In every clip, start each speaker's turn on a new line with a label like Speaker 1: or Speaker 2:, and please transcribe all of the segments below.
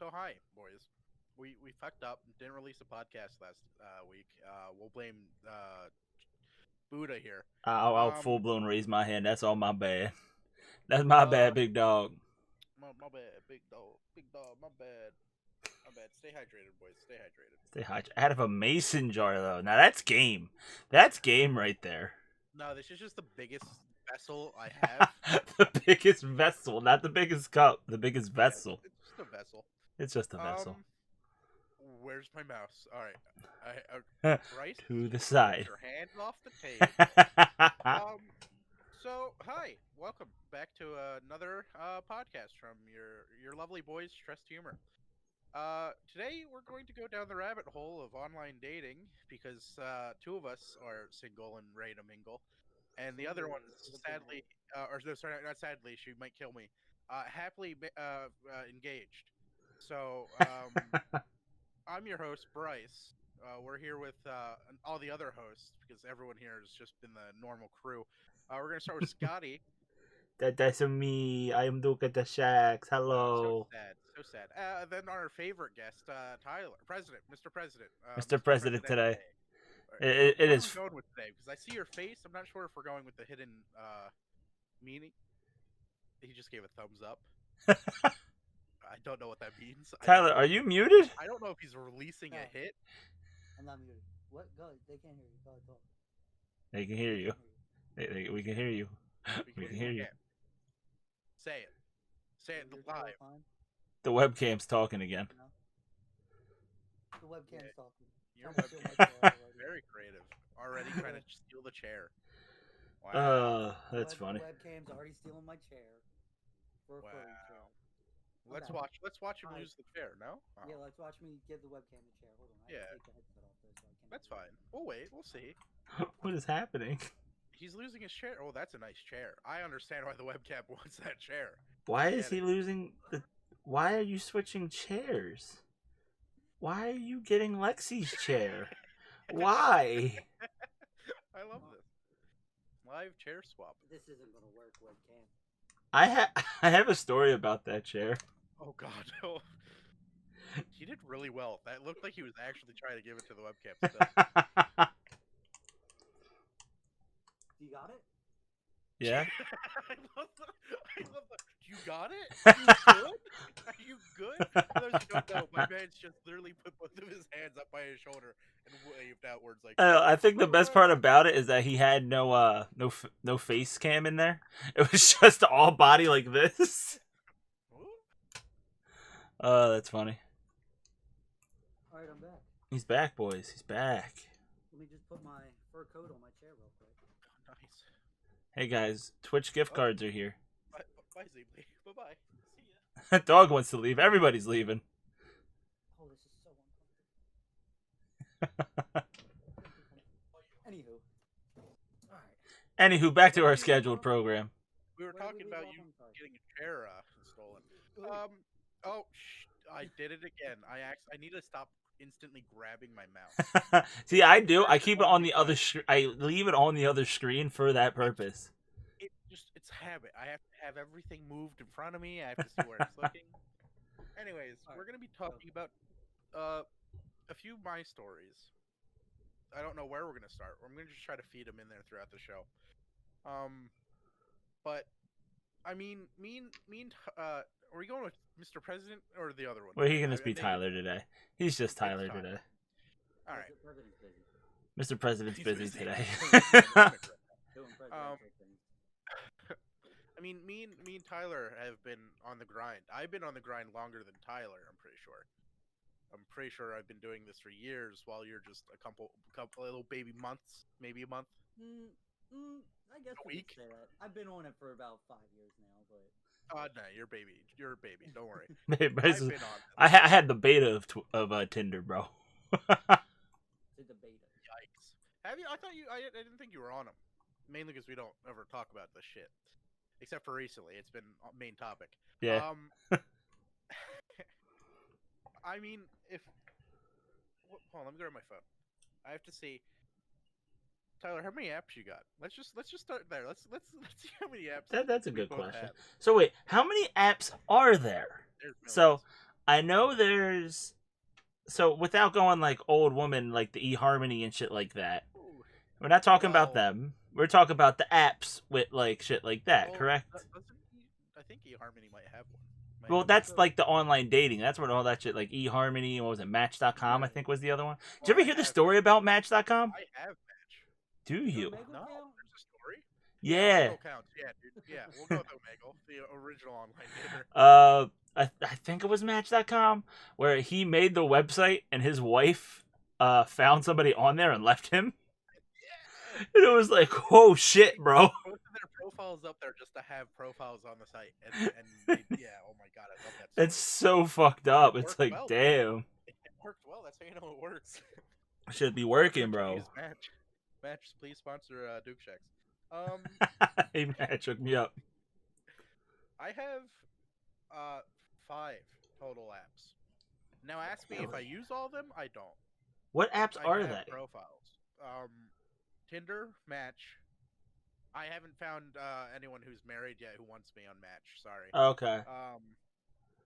Speaker 1: So hi, boys. We fucked up. Didn't release a podcast last week. We'll blame Buddha here.
Speaker 2: I'll
Speaker 1: Um,
Speaker 2: full blown raise my hand. That's all my bad. That's my
Speaker 1: uh,
Speaker 2: bad, big dog.
Speaker 1: my bad, big dog. My bad, my bad. Stay hydrated, boys. Stay hydrated.
Speaker 2: Stay high. Out of a mason jar though. Now that's game. That's game right there.
Speaker 1: No, this is just the biggest vessel I have.
Speaker 2: The biggest vessel, not the biggest cup. The biggest
Speaker 1: Yeah,
Speaker 2: vessel.
Speaker 1: it's just a vessel.
Speaker 2: It's just a vessel.
Speaker 1: Where's my mouse? All right, Bryce,
Speaker 2: To the
Speaker 1: get
Speaker 2: side.
Speaker 1: your hands off the table. Um, So, hi, welcome back to another podcast from your lovely boys, Stressed Humor. Today we're going to go down the rabbit hole of online dating because two of us are single and ready to mingle, and the other one's sadly, or no, sorry, not sadly, she might kill me, happily engaged. So, I'm your host, Bryce. We're here with all the other hosts because everyone here has just been the normal crew. We're gonna start with Scotty.
Speaker 2: That's me. I am Duke at the Shacks.
Speaker 1: So
Speaker 2: Hello.
Speaker 1: sad, so sad. Then our favorite guest, Tyler, President, Mr. President,
Speaker 2: Mr.
Speaker 1: Mr.
Speaker 2: President today.
Speaker 1: Presidente. All right.
Speaker 2: It
Speaker 1: What are we
Speaker 2: is.
Speaker 1: going with today? Because I see your face. I'm not sure if we're going with the hidden meaning. He just gave a thumbs up. I don't know what that means.
Speaker 2: Tyler, are you muted?
Speaker 1: I don't know if he's releasing a hit.
Speaker 3: I'm not muted. What? Go. They can't hear you. Go. Go.
Speaker 2: They can hear you. We can hear you. We can hear you.
Speaker 1: Say it. Say it live.
Speaker 2: The webcam's talking again.
Speaker 3: No? The webcam's talking.
Speaker 1: Your
Speaker 3: Trying to steal my
Speaker 1: webcam.
Speaker 3: chair already.
Speaker 1: Very creative. Already trying to steal the chair. Wow.
Speaker 2: That's funny.
Speaker 3: The webcam's already stealing my chair. For a photo chair.
Speaker 1: Let's
Speaker 3: Okay.
Speaker 1: watch him
Speaker 3: Alright.
Speaker 1: lose the chair. No. Oh,
Speaker 3: Yeah, let's watch me give the webcam the chair. Hold on. I
Speaker 1: Yeah.
Speaker 3: have to take the headset off there so I can.
Speaker 1: that's fine. We'll wait. We'll see.
Speaker 2: What is happening?
Speaker 1: He's losing his chair. Oh, that's a nice chair. I understand why the webcam wants that chair.
Speaker 2: Why
Speaker 1: I
Speaker 2: is
Speaker 1: get
Speaker 2: he
Speaker 1: it.
Speaker 2: losing the? Why are you switching chairs? Why are you getting Lexi's chair? Why?
Speaker 1: I love this live chair swap.
Speaker 3: This isn't gonna work, webcam.
Speaker 2: I have a story about that chair.
Speaker 1: Oh God. Oh. He did really well. That looked like he was actually trying to give it to the webcam. Still.
Speaker 3: You got it?
Speaker 2: Yeah.
Speaker 1: I love the. You got it? You good? Are you good? For those who don't know, my man's just literally put both of his hands up by his shoulder and waved outwards like.
Speaker 2: I think the best part about it is that he had no face cam in there. It was just all body like this. Oh, that's funny.
Speaker 3: All right, I'm back.
Speaker 2: He's back, boys. He's back.
Speaker 3: Let me just put my fur coat on my chair real quick.
Speaker 1: Nice.
Speaker 2: Hey guys, Twitch gift cards are here.
Speaker 1: Bye, Zeebly. Bye-bye. See ya.
Speaker 2: Dog wants to leave. Everybody's leaving.
Speaker 3: Oh, this is so uncomfortable. Anywho. All right.
Speaker 2: Anywho, back to our scheduled program.
Speaker 1: We were
Speaker 3: Where did
Speaker 1: talking
Speaker 3: we
Speaker 1: about
Speaker 3: leave
Speaker 1: you
Speaker 3: off? I'm sorry.
Speaker 1: getting a chair stolen. I did it again. I need to stop instantly grabbing my mouse.
Speaker 2: See, I do. I keep it on the other. I leave it on the other screen for that purpose.
Speaker 1: It's habit. I have to have everything moved in front of me. I have to see where it's looking. Anyways, we're gonna be talking about a few of my stories. I don't know where we're gonna start. I'm gonna just try to feed them in there throughout the show. But I mean, are we going with Mr. President or the other one?
Speaker 2: Well, he can just be Tyler today. He's just Tyler
Speaker 1: fine.
Speaker 2: today.
Speaker 1: All right.
Speaker 3: The president's busy.
Speaker 2: Mr. President's
Speaker 1: He's
Speaker 2: busy
Speaker 1: busy.
Speaker 2: today.
Speaker 3: Doing presidential things.
Speaker 1: I mean, me and Tyler have been on the grind. I've been on the grind longer than Tyler. I'm pretty sure. I've been doing this for years, while you're just a couple little baby months, maybe a month.
Speaker 3: I guess
Speaker 1: A
Speaker 3: we
Speaker 1: week?
Speaker 3: could say that. I've been on it for about 5 years now, but
Speaker 1: No, you're a baby. You're a baby. Don't worry.
Speaker 2: Babe,
Speaker 1: I've been on.
Speaker 2: I had the beta of Tinder, bro.
Speaker 3: it's a beta.
Speaker 1: Yikes. Have you? I thought you. I didn't think you were on them. Mainly because we don't ever talk about this shit, except for recently. It's been a main topic.
Speaker 2: Yeah.
Speaker 1: I mean, hold on, let me grab my phone. I have to see. Tyler, how many apps you got? Let's just start there. Let's see how many apps.
Speaker 2: That's a
Speaker 1: we
Speaker 2: good
Speaker 1: both
Speaker 2: question.
Speaker 1: have.
Speaker 2: So wait, how many apps are there?
Speaker 1: There's
Speaker 2: So I know there's so without going like old woman like the eHarmony and shit like that.
Speaker 1: Ooh,
Speaker 2: We're not talking about
Speaker 1: well,
Speaker 2: them. We're talking about the apps with like shit like that,
Speaker 1: well,
Speaker 2: correct?
Speaker 1: I think eHarmony might have one. Might
Speaker 2: Well,
Speaker 1: have one.
Speaker 2: that's like the online dating. That's what all that shit like eHarmony and what was it, Match.com, I
Speaker 3: Yeah.
Speaker 2: think was the other one. Did you
Speaker 1: Well,
Speaker 2: ever hear the story about Match.com?
Speaker 1: I have Match.
Speaker 2: Do
Speaker 3: Does
Speaker 2: you?
Speaker 3: Omegle
Speaker 1: No,
Speaker 3: count?
Speaker 1: there's a story. Yeah,
Speaker 2: Yeah.
Speaker 1: Omegle counts. Yeah, dude. Yeah, we'll go with Omegle, the original online dater.
Speaker 2: I think it was Match.com where he made the website and his wife found somebody on there and left him.
Speaker 1: Yeah.
Speaker 2: And it was like, oh shit, bro.
Speaker 1: Both of their profiles up there just to have profiles on the site, and they, yeah, oh my god, I love that story.
Speaker 2: It's so fucked up.
Speaker 1: It
Speaker 2: It's
Speaker 1: worked
Speaker 2: like,
Speaker 1: well,
Speaker 2: damn.
Speaker 1: It worked well. That's how you know it works.
Speaker 2: Should be working,
Speaker 1: Good
Speaker 2: bro.
Speaker 1: use, Match, please sponsor Duke Shacks.
Speaker 2: Hey, Match, hook me up.
Speaker 1: I have 5 total apps. Now ask me if I use all of them. I don't.
Speaker 2: What apps
Speaker 1: I
Speaker 2: are
Speaker 1: have
Speaker 2: they?
Speaker 1: profiles. Tinder, Match. I haven't found anyone who's married yet who wants me on Match. Sorry.
Speaker 2: Okay.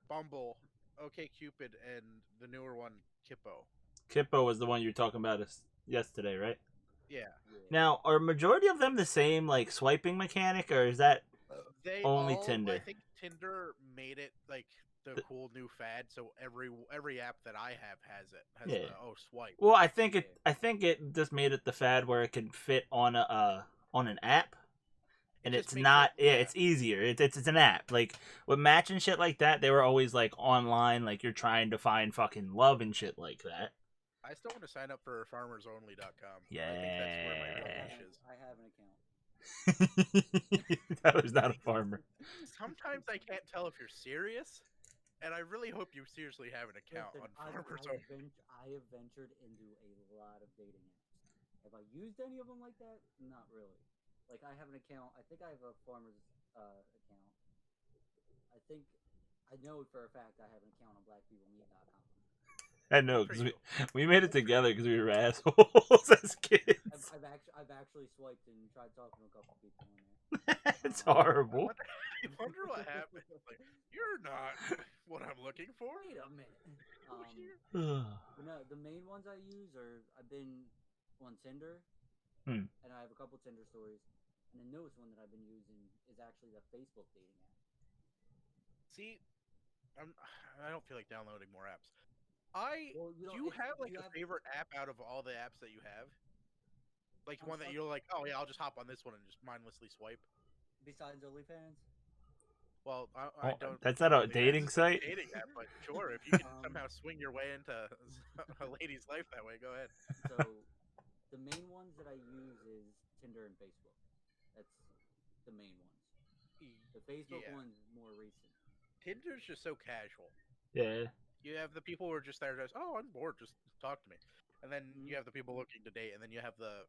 Speaker 1: Bumble, OkCupid, and the newer one, Kippo.
Speaker 2: Kippo was the one you were talking about yesterday, right?
Speaker 1: Yeah.
Speaker 3: Yeah.
Speaker 2: Now, are majority of them the same like swiping mechanic, or is that
Speaker 1: They
Speaker 2: only
Speaker 1: all,
Speaker 2: Tinder?
Speaker 1: I think Tinder made it like the cool new fad, so every app that I have has it. Has
Speaker 2: Yeah.
Speaker 1: the swipe.
Speaker 2: Well, I think it just made it the fad where it can fit on a on an app, and
Speaker 1: It just
Speaker 2: it's
Speaker 1: makes
Speaker 2: not.
Speaker 1: it,
Speaker 2: Yeah, it's easier. It's an app. Like with Match and shit like that, they were always like online, like you're trying to find fucking love and shit like that.
Speaker 1: I still want to sign up for farmersonly.com.
Speaker 2: Yeah.
Speaker 1: I think that's where my real niche is.
Speaker 3: I have an account.
Speaker 2: That was not a farmer.
Speaker 1: Sometimes I can't tell if you're serious, and I really hope you seriously have an account
Speaker 3: Listen,
Speaker 1: on Farmers Only.
Speaker 3: I have ventured into a lot of dating apps. Have I used any of them like that? Not really. Like I have an account. I think I have a farmer's account. I know for a fact I have an account on blackpeoplemeet.com.
Speaker 2: I know
Speaker 1: Good for
Speaker 2: because
Speaker 1: you.
Speaker 2: we made it together because we were assholes as kids.
Speaker 3: I've actually swiped and tried talking to a couple people on there.
Speaker 2: It's horrible.
Speaker 1: I wonder what happened. Like, you're not what I'm looking for.
Speaker 3: Wait a minute. But no, the main ones I use I've been on Tinder,
Speaker 2: Hmm.
Speaker 3: and I have a couple Tinder stories. And the newest one that I've been using is actually the Facebook dating app.
Speaker 1: See, I don't feel like downloading more apps.
Speaker 3: Well,
Speaker 1: Do you have like a favorite app out of all the apps that you have? Like one that you're like, oh yeah, I'll just hop on this one and just mindlessly swipe.
Speaker 3: Besides OnlyFans?
Speaker 1: Well, I don't.
Speaker 2: That's not a
Speaker 1: really-
Speaker 2: dating
Speaker 1: it's not a
Speaker 2: site?
Speaker 1: Dating app, but sure, if you can somehow swing your way into a lady's life that way, go ahead.
Speaker 3: So, the main ones that I use is Tinder and Facebook. That's the main ones. The Facebook
Speaker 1: Yeah.
Speaker 3: one's more recent.
Speaker 1: Tinder's just so casual.
Speaker 2: Yeah.
Speaker 1: You have the people who are just there, just oh, I'm bored, just talk to me, and then you have the people looking to date, and then you have the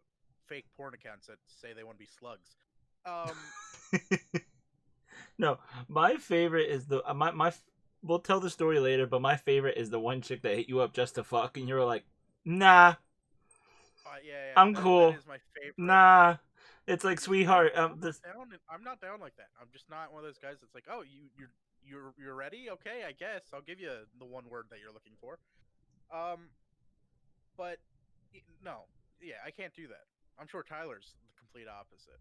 Speaker 1: fake porn accounts that say they want to be slugs.
Speaker 2: No, my favorite is the my. We'll tell the story later, but my favorite is the one chick that hit you up just to fuck, and you're like, nah,
Speaker 1: Yeah,
Speaker 2: I'm cool.
Speaker 1: That is my favorite.
Speaker 2: Nah. It's like, sweetheart.
Speaker 1: I'm not down like that. I'm just not one of those guys that's like, oh, you're ready? Okay, I guess I'll give you the one word that you're looking for. But no, yeah, I can't do that. I'm sure Tyler's the complete opposite.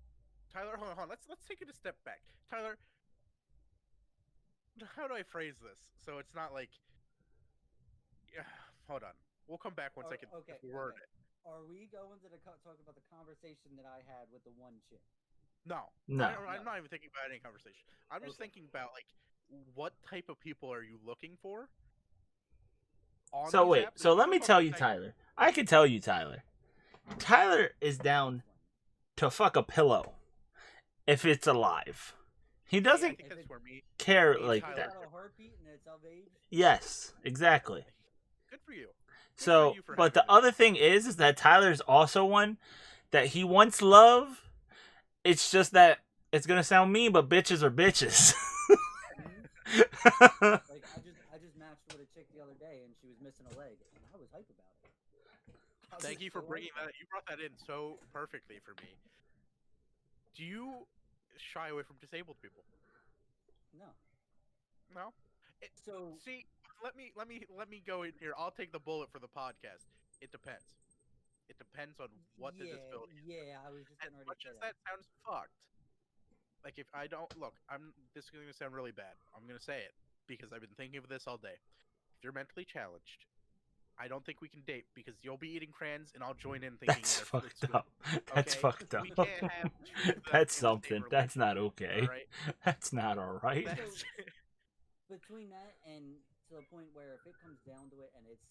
Speaker 1: Tyler, hold on. Let's take it a step back. Tyler, how do I phrase this so it's not like? Hold on. We'll come back once I can word it.
Speaker 3: Are we going to talk about the conversation that I had with the one chick?
Speaker 1: No.
Speaker 2: No.
Speaker 1: I'm not even thinking about any conversation. I'm just thinking about like what type of people are you looking for?
Speaker 2: So wait, so let me tell you, Tyler. I can tell you, Tyler. Tyler is down to fuck a pillow if it's alive. He doesn't care like that.
Speaker 3: A heartbeat and it's of age?
Speaker 2: Yes, exactly.
Speaker 1: Good for you.
Speaker 2: So, but the other thing is that Tyler's also one that he wants love. It's just that it's gonna sound mean, but bitches are bitches.
Speaker 3: Like I just matched with a chick the other day and she was missing a leg and I was hype about it.
Speaker 1: Thank you for bringing that. You brought that in so perfectly for me. Do you shy away from disabled people?
Speaker 3: No.
Speaker 1: No.
Speaker 3: So
Speaker 1: See, let me go in here. I'll take the bullet for the podcast. It depends. It depends on what the disability is.
Speaker 3: Yeah, I was just
Speaker 1: As
Speaker 3: getting ready to
Speaker 1: much
Speaker 3: say
Speaker 1: as
Speaker 3: that.
Speaker 1: that sounds fucked, like if I don't look, this is gonna sound really bad. I'm gonna say it because I've been thinking of this all day. If you're mentally challenged, I don't think we can date because you'll be eating crayons and I'll join in thinking
Speaker 2: That's
Speaker 1: it's
Speaker 2: fucked
Speaker 1: good.
Speaker 2: up. That's
Speaker 1: Okay,
Speaker 2: fucked up.
Speaker 1: we can't have two of them
Speaker 2: That's
Speaker 1: in the same
Speaker 2: something. That's
Speaker 1: relationship.
Speaker 2: not okay.
Speaker 1: All right,
Speaker 2: That's not all right.
Speaker 1: that's
Speaker 3: Between that and to the point where if it comes down to it and it's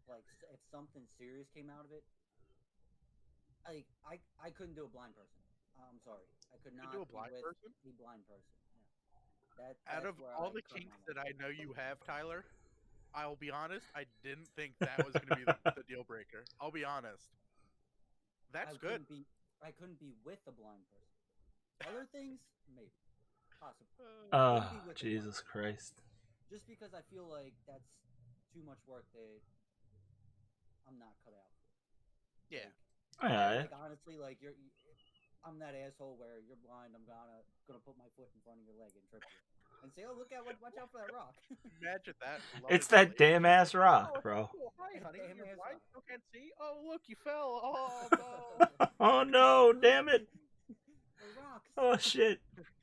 Speaker 3: like if something serious came out of it, like I couldn't do a blind person. I'm sorry, I could
Speaker 1: you
Speaker 3: not
Speaker 1: do a
Speaker 3: be
Speaker 1: blind
Speaker 3: with
Speaker 1: person.
Speaker 3: a blind person. Yeah.
Speaker 1: Out
Speaker 3: That's
Speaker 1: of
Speaker 3: where
Speaker 1: all
Speaker 3: I
Speaker 1: the
Speaker 3: cut my
Speaker 1: kinks that
Speaker 3: line.
Speaker 1: I know you have, Tyler, I'll be honest. I didn't think that was gonna be the deal breaker. I'll be honest. That's
Speaker 3: I
Speaker 1: good.
Speaker 3: couldn't be I couldn't be with a blind person. Other things, maybe, possible. Couldn't be with a blind
Speaker 2: Jesus
Speaker 3: person.
Speaker 2: Christ.
Speaker 3: Just because I feel like that's too much work that I'm not cut out for.
Speaker 1: Yeah.
Speaker 2: Yeah.
Speaker 3: Like honestly, like I'm that asshole where you're blind. I'm gonna put my foot in front of your leg and trip you, and say, "Oh, watch out for that rock."
Speaker 1: Imagine that.
Speaker 2: It's that damn ass rock,
Speaker 1: Oh,
Speaker 2: bro.
Speaker 1: cool. Hi,
Speaker 3: That
Speaker 1: honey.
Speaker 3: damn
Speaker 1: You're
Speaker 3: ass
Speaker 1: blind.
Speaker 3: rock.
Speaker 1: You can't see. Oh, look, you fell. Oh no.
Speaker 2: Oh no, damn it.
Speaker 3: The rocks.
Speaker 2: Oh shit.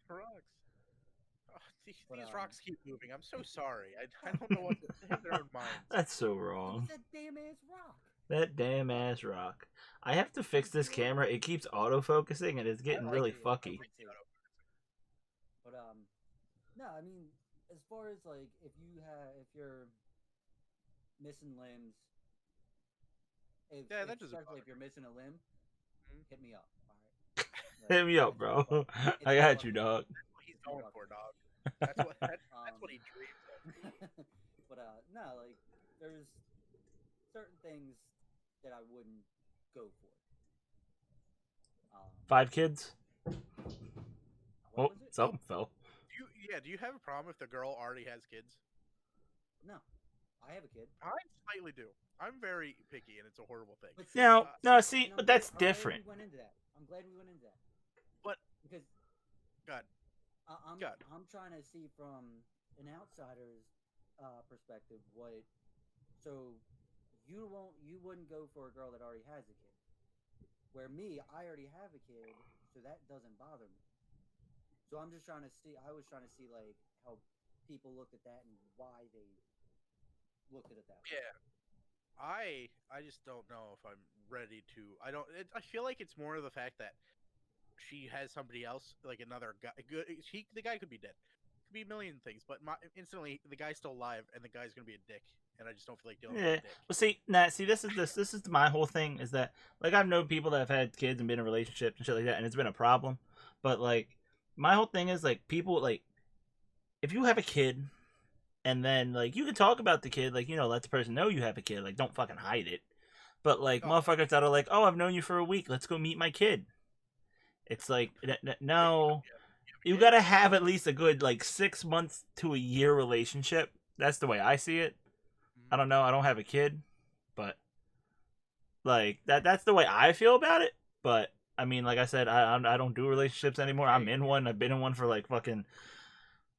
Speaker 1: Rocks. Oh, these
Speaker 3: But,
Speaker 1: rocks keep moving. I'm so sorry. I don't know what they have their own minds.
Speaker 2: That's so
Speaker 3: It was
Speaker 2: wrong.
Speaker 3: that damn ass rock.
Speaker 2: That damn ass rock. I have to fix this camera. It keeps autofocusing and it's getting
Speaker 1: I like
Speaker 2: really
Speaker 1: it.
Speaker 2: fucky.
Speaker 3: But no, I mean, as far as like if you're missing limbs,
Speaker 1: Yeah, that doesn't
Speaker 3: especially
Speaker 1: bother
Speaker 3: if you're missing a limb,
Speaker 1: Mhm.
Speaker 3: hit me up. All right. Like,
Speaker 2: Hit me up,
Speaker 3: it's
Speaker 2: bro.
Speaker 3: all fuck-
Speaker 2: I
Speaker 3: it's
Speaker 2: got
Speaker 3: fuck
Speaker 2: you,
Speaker 3: me.
Speaker 2: dog.
Speaker 1: That's what he's
Speaker 3: It's
Speaker 1: going
Speaker 3: fuck
Speaker 1: for,
Speaker 3: me.
Speaker 1: dog. That's what he dreams of.
Speaker 3: But no, like there's certain things that I wouldn't go for.
Speaker 2: 5 kids?
Speaker 3: What
Speaker 2: Oh,
Speaker 3: was it?
Speaker 2: something fell.
Speaker 1: Do you have a problem if the girl already has kids?
Speaker 3: No, I have a kid.
Speaker 1: I slightly do. I'm very picky, and it's a horrible thing.
Speaker 3: But
Speaker 2: See,
Speaker 3: and
Speaker 2: but that's
Speaker 3: I'm glad
Speaker 2: different.
Speaker 3: we went into that. I'm glad we went into that.
Speaker 1: But
Speaker 3: because
Speaker 1: God,
Speaker 3: I'm trying to see from an outsider's perspective what. So you wouldn't go for a girl that already has a kid. Where me, I already have a kid, so that doesn't bother me. So I'm just trying to see. I was trying to see like how people looked at that and why they looked at it that way.
Speaker 1: yeah. I just don't know if I'm ready to. I feel like it's more of the fact that she has somebody else, like another guy. The guy could be dead. Could be a million things, but instantly the guy's still alive, and the guy's gonna be a dick, and I just don't feel like dealing with a dick.
Speaker 2: Well, see, this is my whole thing is that like I've known people that have had kids and been in relationships and shit like that, and it's been a problem. But like my whole thing is like people like if you have a kid and then like you can talk about the kid, like let the person know you have a kid, like don't fucking hide it. But like motherfuckers that are like, oh, I've known you for a week, let's go meet my kid. It's like no. You gotta have at least a good like 6 months to a year relationship. That's the way I see it. I don't know. I don't have a kid, but like that's the way I feel about it. But I mean, like I said, I don't do relationships anymore. I'm in one. I've been in one for like fucking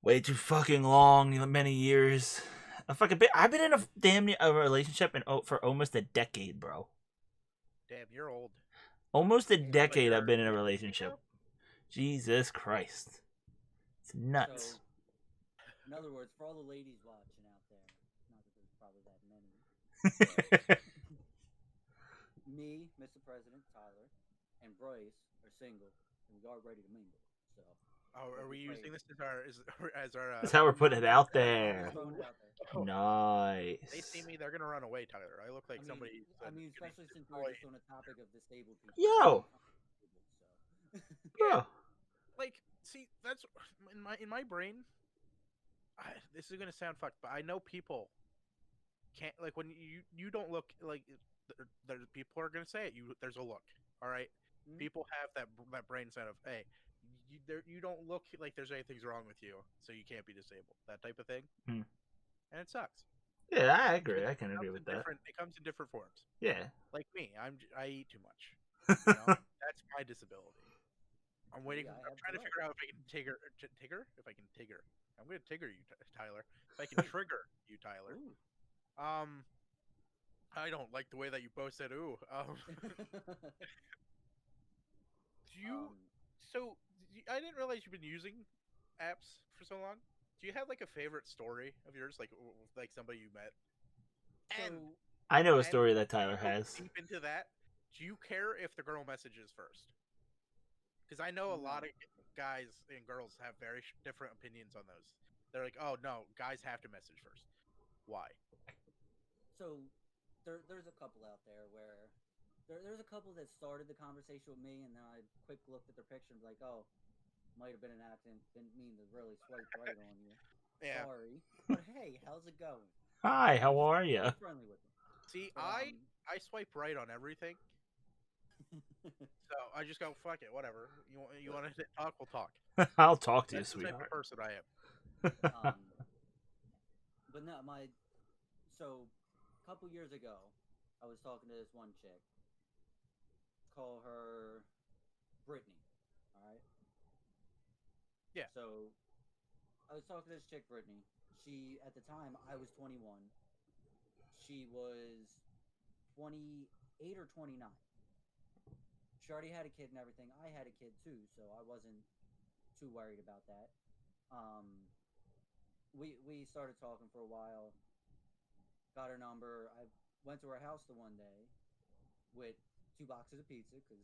Speaker 2: way too fucking long, many years. I've been in a damn near a relationship for almost a decade, bro.
Speaker 1: Damn, you're old.
Speaker 2: Almost a decade I've been in a relationship. Jesus Christ. It's nuts.
Speaker 3: So, in other words, for all the ladies watching out there, not that there's probably that many, me, Mr. President, Tyler, and Bryce are single, and we are ready to mingle. So,
Speaker 1: are we using this as our?
Speaker 2: That's how we're putting it out there.
Speaker 1: Oh.
Speaker 2: Nice.
Speaker 1: They see me, they're gonna run away, Tyler. I look like somebody.
Speaker 3: I mean, especially since we're just on the topic of disabled people.
Speaker 2: Yo.
Speaker 1: Yeah. Like, see, that's in my brain. This is gonna sound fucked, but I know people can't when you don't look like there people are gonna say it. There's a look. All right? People have that brain set of hey. You don't look like there's anything's wrong with you, so you can't be disabled. That type of thing, and it sucks.
Speaker 2: Yeah, I agree. I can agree with that.
Speaker 1: It comes in different forms.
Speaker 2: Yeah,
Speaker 1: like me, I eat too much. That's my disability. I'm waiting.
Speaker 3: I
Speaker 1: I'm
Speaker 3: have
Speaker 1: trying to
Speaker 3: Tourette.
Speaker 1: figure out if I can Tigger. If I can Tigger, I'm gonna Tigger you, Tyler. If I can trigger you, Tyler.
Speaker 3: Ooh.
Speaker 1: I don't like the way that you both said "ooh." Do you?
Speaker 3: um,
Speaker 1: So I didn't realize you've been using apps for so long. Do you have like a favorite story of yours, like somebody you met? And
Speaker 3: so
Speaker 2: I know a
Speaker 1: and
Speaker 2: story that Tyler
Speaker 1: go
Speaker 2: has.
Speaker 1: deep into that. Do you care if the girl messages first? Because I know a lot
Speaker 3: no.
Speaker 1: of guys and girls have very different opinions on those. They're like, oh no, guys have to message first. Why?
Speaker 3: So there's a couple out there where there's a couple that started the conversation with me, and then I quick looked at their picture and be like, oh, might have been an accident. Didn't mean to really swipe right on you.
Speaker 1: Yeah.
Speaker 3: Sorry, but hey, how's it going?
Speaker 2: Hi,
Speaker 3: And
Speaker 2: how are you?
Speaker 3: be friendly with them.
Speaker 1: See,
Speaker 3: But
Speaker 1: I swipe right on everything, so I just go fuck it, whatever. You want to talk? We'll talk.
Speaker 2: I'll talk to you,
Speaker 1: That's the type of
Speaker 2: sweetheart.
Speaker 1: person I am.
Speaker 3: um, but no, so a couple years ago, I was talking to this one chick. Call her Brittany. All right.
Speaker 1: Yeah.
Speaker 3: So I was talking to this chick, Brittany. She at the time I was 21. She was 28 or 29. She already had a kid and everything. I had a kid too, so I wasn't too worried about that. Um, we started talking for a while. Got her number. I went to her house the one day with 2 boxes of pizza because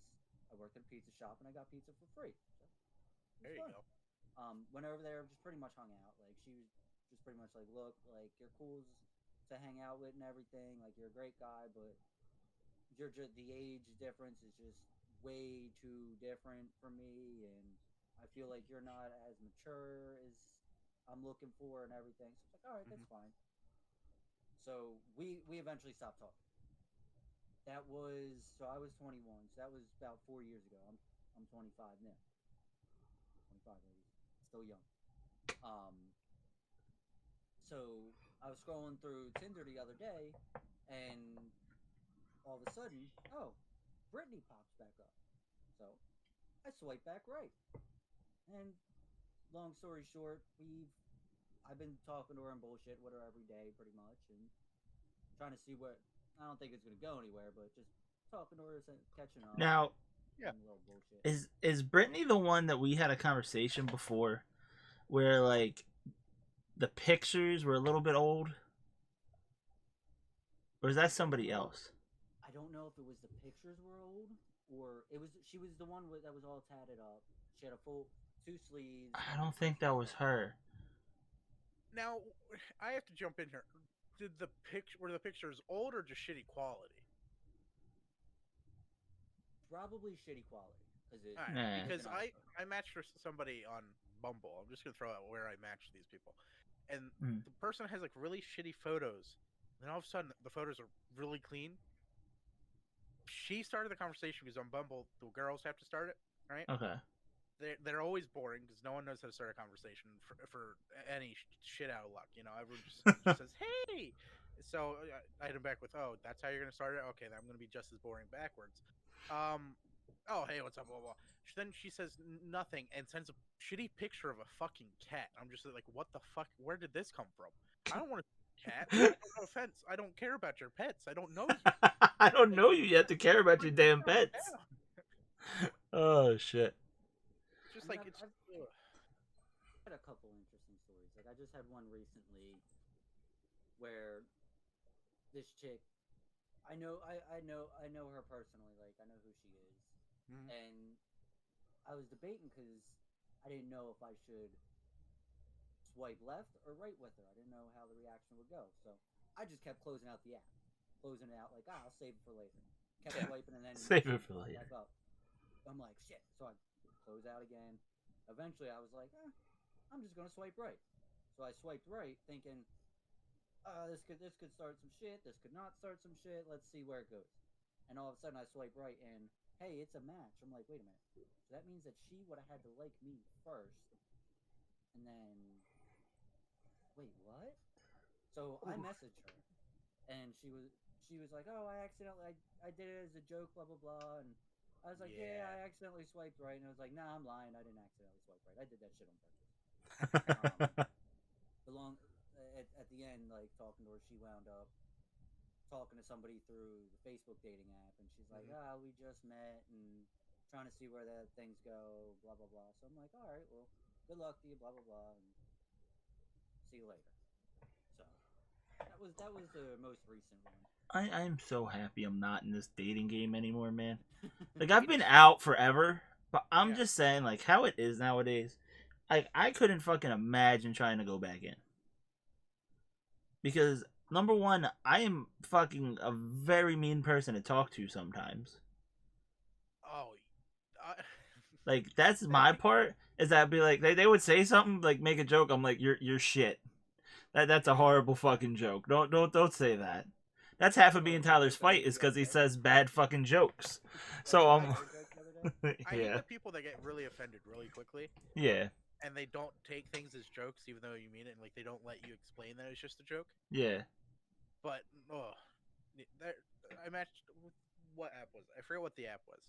Speaker 3: I worked at a pizza shop and I got pizza for free. So it was
Speaker 1: There you
Speaker 3: fun.
Speaker 1: go.
Speaker 3: Went over there, just pretty much hung out. Like she was just pretty much like, look, like you're cool to hang out with and everything. Like you're a great guy, but you're just the age difference is just way too different for me, and I feel like you're not as mature as I'm looking for and everything. So it's like, all right,
Speaker 1: Mm-hmm.
Speaker 3: that's fine. So we eventually stopped talking. That was so I was 21, so that was about 4 years ago. I'm 25 now. 25, ladies, still young. Um, so I was scrolling through Tinder the other day, and all of a sudden, oh, Brittany pops back up. So I swipe back right. And long story short, I've been talking to her and bullshit with her every day, pretty much, and trying to see what. I don't think it's gonna go anywhere, but just talking to her, catching up,
Speaker 2: Now,
Speaker 1: Yeah.
Speaker 3: and a little bullshit.
Speaker 2: is Brittany the one that we had a conversation before where like the pictures were a little bit old? Or is that somebody else?
Speaker 3: I don't know if it was the pictures were old or it was. She was the one that was all tatted up. She had a full 2 sleeves.
Speaker 2: I don't
Speaker 3: Everything.
Speaker 2: think
Speaker 3: She
Speaker 2: that
Speaker 3: was
Speaker 2: was
Speaker 3: like,
Speaker 2: her.
Speaker 1: Now I have to jump in here. Did the picture were the pictures old or just shitty quality?
Speaker 3: probably shitty quality because it
Speaker 1: All right,
Speaker 2: Nah.
Speaker 1: because
Speaker 3: wasn't on her.
Speaker 1: I matched with somebody on Bumble. I'm just gonna throw out where I matched these people, and
Speaker 2: Mm.
Speaker 1: the person has like really shitty photos. Then all of a sudden, the photos are really clean. She started the conversation because on Bumble, the girls have to start it, right?
Speaker 2: Okay.
Speaker 1: They're always boring because no one knows how to start a conversation for any shit out of luck. You know, everyone just says hey. So I hit him back with, oh, that's how you're gonna start it. Okay, then I'm gonna be just as boring backwards. Oh hey, what's up? Blah blah. Then she says nothing and sends a shitty picture of a fucking cat. I'm just like, what the fuck? Where did this come from? I don't want a cat. No offense. I don't care about your pets. I don't know you.
Speaker 2: I don't know you yet to care about your
Speaker 1: Like,
Speaker 2: damn
Speaker 1: calm
Speaker 2: pets.
Speaker 1: down.
Speaker 2: Oh shit.
Speaker 1: It's just
Speaker 3: I mean,
Speaker 1: like it's. Ugh.
Speaker 3: I've had a couple interesting stories. Like I just had one recently where this chick, I know her personally. Like I know who she is,
Speaker 1: Mhm.
Speaker 3: and I was debating because I didn't know if I should swipe left or right with her. I didn't know how the reaction would go, so I just kept closing out the app, closing it out like, I'll save it for later. Kept
Speaker 1: Yeah.
Speaker 3: swiping, and then
Speaker 2: Save it
Speaker 3: she
Speaker 2: for
Speaker 3: popped
Speaker 2: later.
Speaker 3: back up. I'm like, shit. So I close out again. Eventually, I was like, I'm just gonna swipe right. So I swiped right, thinking, this could start some shit. This could not start some shit. Let's see where it goes. And all of a sudden, I swipe right, and hey, it's a match. I'm like, wait a minute. So that means that she would have had to like me first, and then wait, what? So I messaged her, and she was like, oh, I accidentally I did it as a joke, blah blah blah, and I was like, yeah, I accidentally swiped right, and I was like, nah, I'm lying. I didn't accidentally swipe right. I did that shit on purpose. At the end, like talking to her, she wound up talking to somebody through the Facebook dating app, and she's like, we just met and trying to see where that things go, blah blah blah. So I'm like, all right, well, good luck to you, blah blah blah, and see you later. So that was the most recent one.
Speaker 2: I'm so happy I'm not in this dating game anymore, man. Like, I've been out forever, but I'm just saying, like, how it is nowadays. Like, I couldn't fucking imagine trying to go back in. Because, number one, I am fucking a very mean person to talk to sometimes.
Speaker 1: Oh.
Speaker 2: Like, that's my part, is that I'd be like, they would say something, like, make a joke, I'm like, you're shit. That's a horrible fucking joke. Don't say that. That's half of me and Tyler's fight is because he says bad fucking jokes. So
Speaker 1: I hate
Speaker 2: yeah.
Speaker 1: the people that get really offended really quickly.
Speaker 2: Yeah.
Speaker 1: And they don't take things as jokes, even though you mean it, and like they don't let you explain that it's just a joke.
Speaker 2: Yeah.
Speaker 1: But I matched. What app was it? I forget what the app was.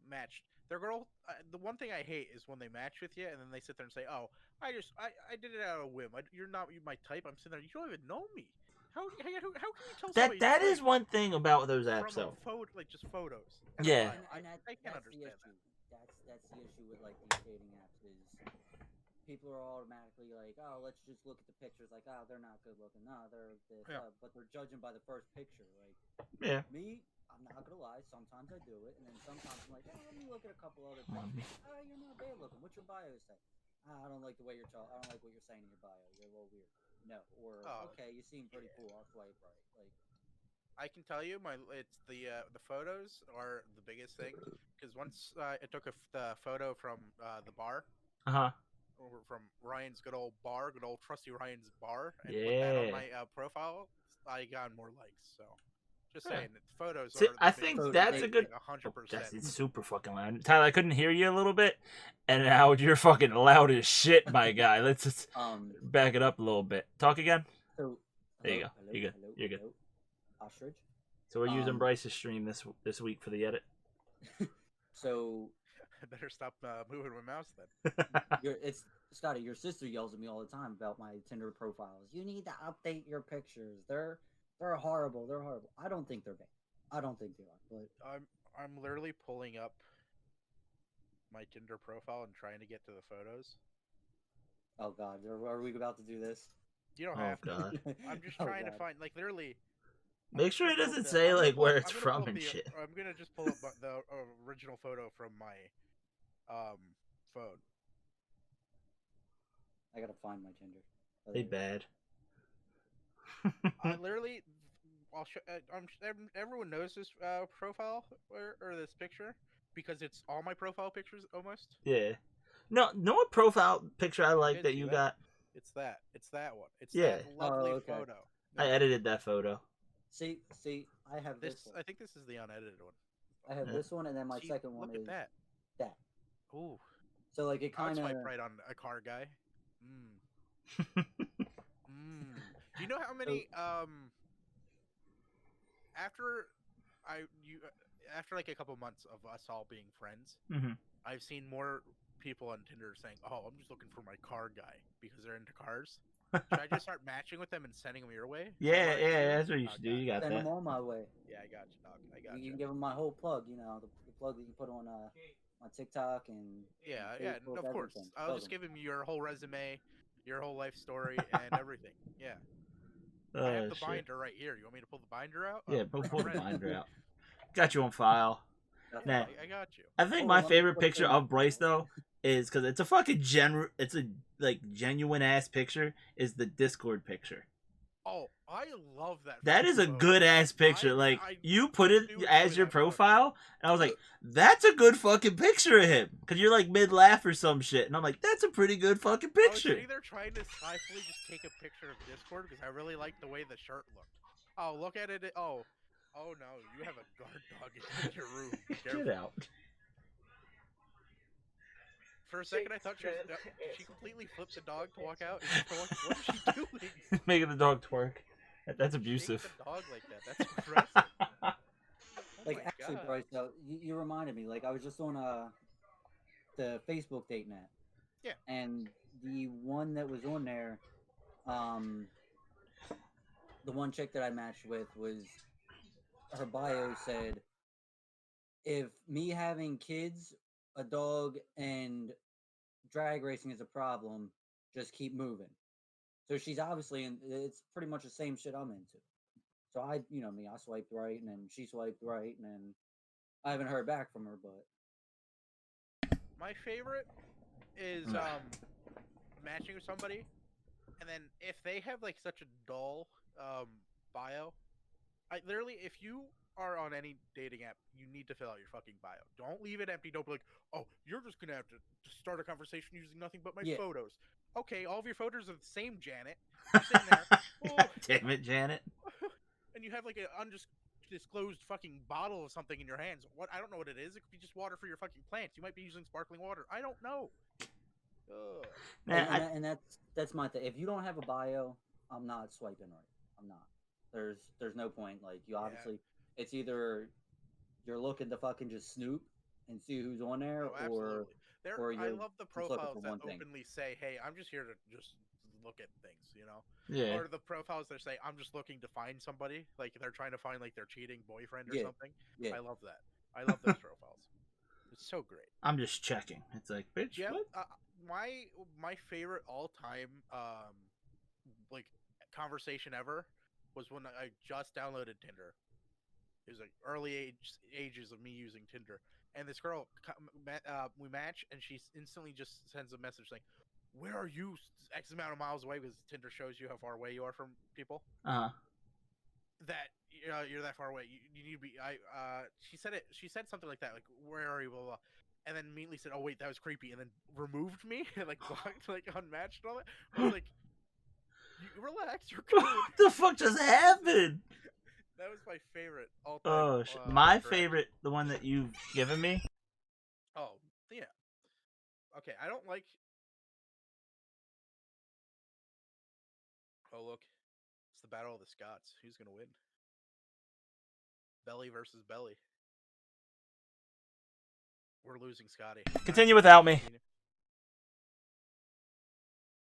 Speaker 1: Matched. Their girl. The one thing I hate is when they match with you and then they sit there and say, "Oh, I did it out of whim. You're not my type." I'm sitting there. You don't even know me. How can you tell somebody
Speaker 2: that is one thing about those apps
Speaker 1: from
Speaker 2: though?
Speaker 1: Like just photos.
Speaker 2: Yeah.
Speaker 1: I can't understand
Speaker 3: that. That's the issue with like these dating apps is people are automatically like, oh, let's just look at the pictures. Like, oh, they're not good looking. No, they're this. But they're judging by the first picture. Like, me, I'm not gonna lie. Sometimes I do it, and then sometimes I'm like, oh, let me look at a couple other pictures. Oh, you're not bad looking. What's your bio say? I don't like the way you're talking. I don't like what you're saying in your bio. You're a little weird. No, or okay, you seem pretty cool. I'll swipe right. Like,
Speaker 1: I can tell you, it's the photos are the biggest thing because once I took the photo from the bar, from Ryan's good old trusty Ryan's bar, and put that on my profile, I got more likes. So, just saying, photos.
Speaker 2: See,
Speaker 1: are
Speaker 2: I think that's a good.
Speaker 1: 100%.
Speaker 2: It's super fucking loud. Tyler, I couldn't hear you a little bit, and now you're fucking loud as shit, my guy. Let's just back it up a little bit. Talk again.
Speaker 3: So,
Speaker 2: there you go. You're good.
Speaker 3: Ostrich.
Speaker 2: So we're using Bryce's stream this week for the edit.
Speaker 3: So
Speaker 1: I better stop moving my mouse then.
Speaker 3: It's Scotty. Your sister yells at me all the time about my Tinder profiles. You need to update your pictures. They're horrible. They're horrible. I don't think they're bad. I don't think they are. But
Speaker 1: I'm literally pulling up my Tinder profile and trying to get to the photos.
Speaker 3: Oh God, are we about to do this?
Speaker 1: You don't have to. I'm just trying to find, like, literally.
Speaker 2: Make sure it doesn't say like where it's from and shit.
Speaker 1: I'm gonna just pull up the original photo from my phone.
Speaker 3: I gotta find my Tinder.
Speaker 2: They bad.
Speaker 1: I literally, everyone knows this profile or this picture because it's all my profile pictures almost.
Speaker 2: Yeah. No, know what profile picture I like that you got?
Speaker 1: It's that. It's that one. It's that lovely photo.
Speaker 2: I edited that photo.
Speaker 3: See, I have this one.
Speaker 1: I think this is the unedited one.
Speaker 3: I have this one, and then my second one is that.
Speaker 1: Ooh.
Speaker 3: So like it kind of
Speaker 1: swipe right on a car guy. Do you know how many after like a couple months of us all being friends, I've seen more people on Tinder saying, "Oh, I'm just looking for my car guy," because they're into cars. Should I just start matching with them and sending them your way?
Speaker 2: Yeah, that's what you should do. You got
Speaker 3: send
Speaker 2: that.
Speaker 3: them all my way.
Speaker 1: Yeah, I got you, dog. I got you.
Speaker 3: You can give them my whole plug. You know, the plug that you put on my TikTok and
Speaker 1: Facebook, of course.
Speaker 3: Everything.
Speaker 1: I'll just give him your whole resume, your whole life story, and everything. Yeah. I have the binder right here. You want me to pull the binder out?
Speaker 2: Yeah, pull the binder out. Got you on file.
Speaker 1: Yeah, I got you.
Speaker 2: I think my favorite picture of Bryce though is because it's a fucking it's a genuine ass picture. Is the Discord picture.
Speaker 1: Oh, I love that.
Speaker 2: That is a good ass picture. You put it as your profile, and I was like, "That's a good fucking picture of him." Because you're like mid laugh or some shit, and I'm like, "That's a pretty good fucking picture."
Speaker 1: I was either trying to slyly just take a picture of Discord because I really liked the way the shirt looked. Oh, look at it! Oh no, you have a guard dog in your room.
Speaker 2: Get out.
Speaker 1: For a second, I thought she completely flipped the dog to walk out. What is she doing?
Speaker 2: Making the dog twerk. That's abusive.
Speaker 1: The dog like that. That's aggressive.
Speaker 3: Like actually,
Speaker 1: God.
Speaker 3: Bryce, you reminded me. Like I was just on the Facebook dating app.
Speaker 1: Yeah.
Speaker 3: And the one that was on there, um, the one chick that I matched with was her bio said, if me having kids, a dog, and drag racing is a problem, just keep moving. So she's obviously it's pretty much the same shit I'm into. So I, I swiped right, and then she swiped right, and then I haven't heard back from her, but
Speaker 1: My favorite is matching with somebody, and then if they have like such a dull bio, I literally, if you are on any dating app, you need to fill out your fucking bio. Don't leave it empty. Don't be like, oh, you're just gonna have to start a conversation using nothing but my photos. Okay, all of your photos are the same, Janet. You're sitting there.
Speaker 2: God damn it, Janet.
Speaker 1: And you have like an undisclosed fucking bottle of something in your hands. What? I don't know what it is. It could be just water for your fucking plants. You might be using sparkling water. I don't know.
Speaker 3: And that's my thing. If you don't have a bio, I'm not swiping right. I'm not. There's no point. Like you obviously, it's either you're looking to fucking just snoop and see who's on there, or
Speaker 1: I love the profiles that
Speaker 3: thing.
Speaker 1: openly say, "Hey, I'm just here to just look at things," you know.
Speaker 2: Yeah.
Speaker 1: Or the profiles that say, "I'm just looking to find somebody," like they're trying to find like their cheating boyfriend or something.
Speaker 3: Yeah.
Speaker 1: I love that. I love those profiles. It's so great.
Speaker 2: I'm just checking. It's like, bitch,
Speaker 1: yeah,
Speaker 2: what?
Speaker 1: My favorite all time like conversation ever was when I just downloaded Tinder. It was like early ages of me using Tinder, and this girl we match, and she instantly just sends a message saying, "Where are you? X amount of miles away," because Tinder shows you how far away you are from people. That you're that far away. You need to be. She said it. She said something like that, like, "Where are you?" Blah blah. And then immediately said, "Oh wait, that was creepy," and then removed me and like blocked, like unmatched and all that. I was like, "You relax, you're good."
Speaker 2: What the fuck just happened?
Speaker 1: That was my favorite all time.
Speaker 2: Oh, my favorite, the one that you've given me.
Speaker 1: Oh yeah. Okay, I don't like. Oh look, it's the battle of the Scots. Who's gonna win? Belly versus Belly. We're losing Scotty.
Speaker 2: Continue without me.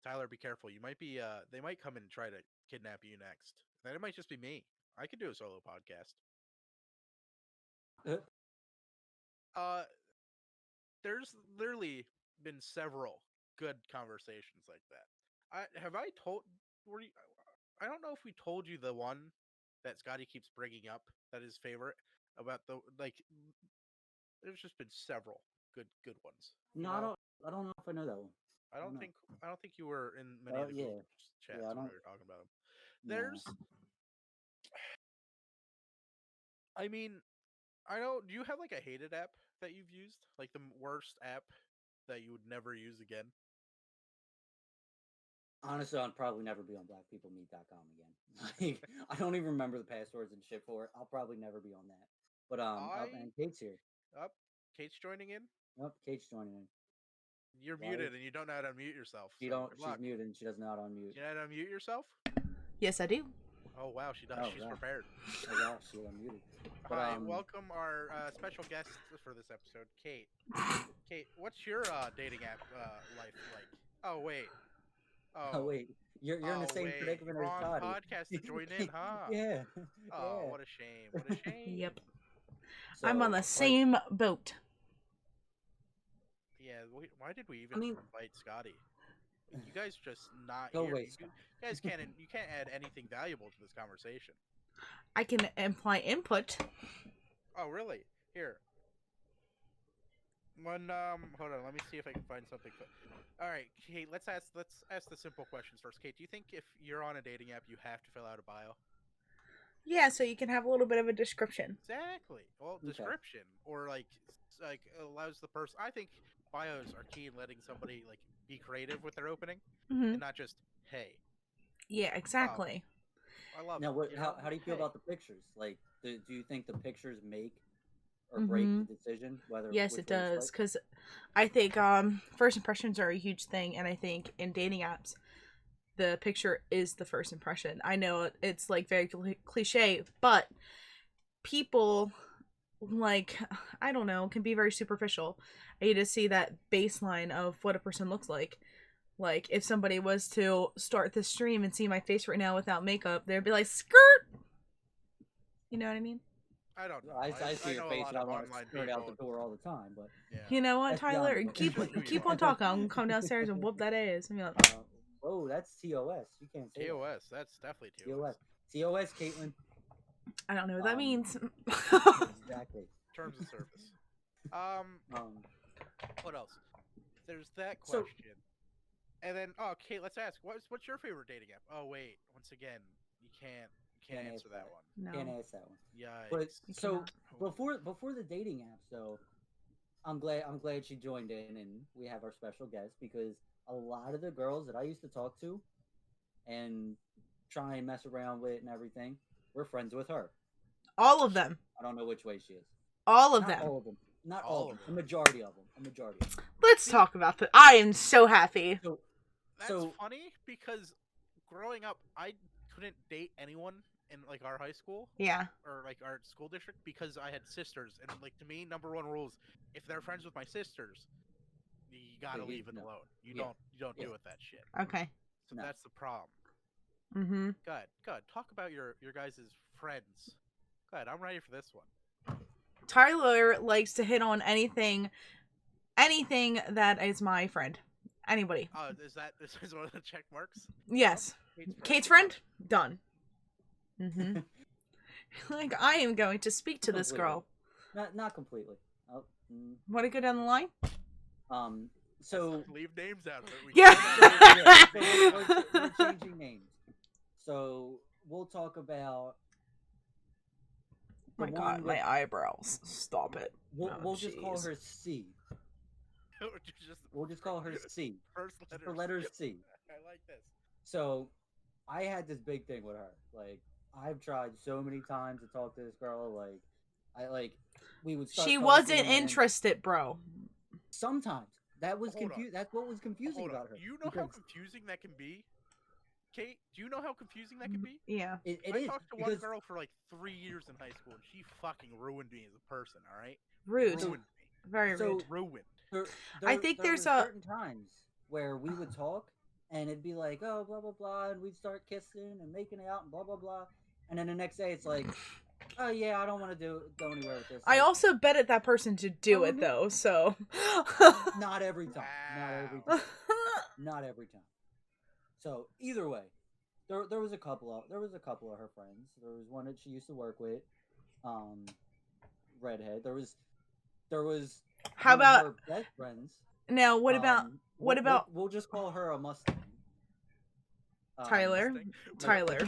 Speaker 1: Tyler, be careful. You might be. They might come in and try to kidnap you next. Then it might just be me. I could do a solo podcast. There's literally been several good conversations like that. I don't know if we told you the one that Scotty keeps bringing up that is favorite about the like. There's just been several good ones.
Speaker 3: No, I don't know if I know that one.
Speaker 1: I don't think you were in many of the group chats when we were talking about them. There's, I mean, I know. Do you have like a hated app that you've used, like the worst app that you would never use again?
Speaker 3: Honestly, I'll probably never be on blackpeoplemeet.com again. Like, I don't even remember the passwords and shit for it. I'll probably never be on that. But and Kate's here.
Speaker 1: Kate's joining in.
Speaker 3: Kate's joining in.
Speaker 1: You're muted and you don't know how to unmute yourself.
Speaker 3: She's muted and she doesn't know how to unmute.
Speaker 1: You know how to unmute yourself?
Speaker 4: Yes, I do.
Speaker 1: Oh wow, she does. She's prepared.
Speaker 3: Oh wow, she's unmuted.
Speaker 1: Hi, welcome our special guest for this episode, Kate. Kate, what's your dating app life like? Oh wait.
Speaker 3: Oh wait, you're in the same predicament as Scotty.
Speaker 1: Wrong podcast to join in, huh?
Speaker 3: Yeah.
Speaker 1: Oh, what a shame! What a shame.
Speaker 4: Yep. So, I'm on the same boat.
Speaker 1: Yeah. Why did we even invite Scotty? You guys just not
Speaker 3: go
Speaker 1: here.
Speaker 3: Away,
Speaker 1: you guys can't. You can't add anything valuable to this conversation.
Speaker 4: I can imply input.
Speaker 1: Oh really? Here. Hold on, let me see if I can find something. All right, Kate, let's ask the simple questions first. Kate, do you think if you're on a dating app, you have to fill out a bio?
Speaker 4: Yeah, so you can have a little bit of a description.
Speaker 1: Exactly. Well, description or like allows the person. I think bios are key in letting somebody like be creative with their opening and not just hey.
Speaker 4: Yeah, exactly.
Speaker 1: I love.
Speaker 3: Now, how do you feel about the pictures? Like, do you think the pictures make or break the decision?
Speaker 4: Yes, it does, because I think first impressions are a huge thing, and I think in dating apps, the picture is the first impression. I know it's like very cliche, but people like, I don't know, can be very superficial. I need to see that baseline of what a person looks like. Like, if somebody was to start this stream and see my face right now without makeup, they'd be like, skirt! You know what I mean?
Speaker 1: I don't know.
Speaker 3: I see your
Speaker 1: know
Speaker 3: face
Speaker 1: a lot
Speaker 3: and I
Speaker 1: of
Speaker 3: want to
Speaker 1: online
Speaker 3: skirt out the
Speaker 1: people.
Speaker 3: door all the time, but
Speaker 1: Yeah.
Speaker 4: You know what,
Speaker 3: That's
Speaker 4: Tyler?
Speaker 3: beyond-
Speaker 4: Keep on talking. I'm gonna come downstairs and whoop that ass. I'm like,
Speaker 3: whoa, that's TOS. You can't say
Speaker 1: TOS. That's definitely TOS.
Speaker 3: TOS, Caitlin.
Speaker 4: I don't know what that means.
Speaker 3: Exactly.
Speaker 1: Terms of service. What else? There's that
Speaker 3: So-
Speaker 1: question. And then, Kate, let's ask, what's your favorite dating app? Oh wait, once again, you can't
Speaker 3: Can't
Speaker 1: answer
Speaker 3: answer
Speaker 1: that
Speaker 3: that.
Speaker 1: one.
Speaker 3: Can't
Speaker 4: No.
Speaker 3: ask that one.
Speaker 1: Yikes.
Speaker 3: But
Speaker 4: You
Speaker 3: so
Speaker 4: cannot.
Speaker 3: before the dating apps, though, I'm glad she joined in, and we have our special guest because a lot of the girls that I used to talk to and try and mess around with and everything, we're friends with her.
Speaker 4: All of them.
Speaker 3: I don't know which way she is.
Speaker 4: All of
Speaker 3: Not
Speaker 4: them.
Speaker 3: all of them. Not
Speaker 1: All
Speaker 3: all
Speaker 1: of
Speaker 3: of them.
Speaker 1: them.
Speaker 3: A majority of them. A majority of them.
Speaker 4: Let's talk about that. I am so happy.
Speaker 1: That's
Speaker 3: So-
Speaker 1: funny because growing up, I couldn't date anyone in like our high school
Speaker 4: Yeah.
Speaker 1: or like our school district because I had sisters, and like to me, number one rules: if they're friends with my sisters, you gotta
Speaker 3: Yeah,
Speaker 1: leave it
Speaker 3: no.
Speaker 1: alone. You
Speaker 3: Yeah.
Speaker 1: don't
Speaker 3: Yeah.
Speaker 1: deal with that shit.
Speaker 4: Okay.
Speaker 1: So
Speaker 3: No.
Speaker 1: that's the problem.
Speaker 4: Mm-hmm.
Speaker 1: Good. Talk about your guys' friends. Good. I'm ready for this one.
Speaker 4: Tyler likes to hit on anything that is my friend. Anybody.
Speaker 1: This is one of the check marks?
Speaker 4: Yes. Kate's friend? Done. Mm-hmm. Like, I am going to speak to this girl.
Speaker 3: Not completely. Oh,
Speaker 4: Want to go down the line?
Speaker 3: So
Speaker 1: Leave names out of it.
Speaker 4: Yeah.
Speaker 3: so we're changing names. So we'll talk about.
Speaker 4: My God, my eyebrows. Stop it.
Speaker 3: We'll just call
Speaker 4: jeez.
Speaker 3: her C.
Speaker 1: Just
Speaker 3: We'll just call her C.
Speaker 1: first
Speaker 3: Just
Speaker 1: letter.
Speaker 3: the letter C.
Speaker 1: I like this.
Speaker 3: So I had this big thing with her. Like I've tried so many times to talk to this girl. We would. Start
Speaker 4: She
Speaker 3: talking
Speaker 4: wasn't
Speaker 3: and then
Speaker 4: interested, bro.
Speaker 3: Sometimes that was
Speaker 1: Hold on.
Speaker 3: confused. That's what was confusing
Speaker 1: Hold on.
Speaker 3: about her.
Speaker 1: You know how
Speaker 3: because
Speaker 1: confusing that can be? Kate, do you know how confusing that can be?
Speaker 4: Yeah.
Speaker 3: it
Speaker 1: I
Speaker 3: is
Speaker 1: talked to one
Speaker 3: because
Speaker 1: girl for like 3 years in high school, and she fucking ruined me as a person, alright?
Speaker 4: Rude.
Speaker 1: Ruined me.
Speaker 4: Very
Speaker 3: So-
Speaker 4: rude.
Speaker 1: Ruined.
Speaker 4: I think
Speaker 3: there
Speaker 4: there's
Speaker 3: were
Speaker 4: a-
Speaker 3: certain times where we would talk and it'd be like, oh, blah blah blah, and we'd start kissing and making out and blah blah blah, and then the next day it's like, oh yeah, I don't want to go anywhere with this.
Speaker 4: I
Speaker 3: Like,
Speaker 4: also betted that person to do
Speaker 3: Oh,
Speaker 4: it,
Speaker 3: no.
Speaker 4: though, so.
Speaker 3: not every time, not every
Speaker 1: Wow.
Speaker 3: time, not every time. So either way, there was a couple of her friends. There was one that she used to work with, redhead. There was
Speaker 4: How
Speaker 3: one of
Speaker 4: about
Speaker 3: her best friends.
Speaker 4: now? What about
Speaker 3: We'll-
Speaker 4: about-
Speaker 3: we'll just call her a Mustang.
Speaker 4: Tyler?
Speaker 1: Mustang.
Speaker 4: Tyler.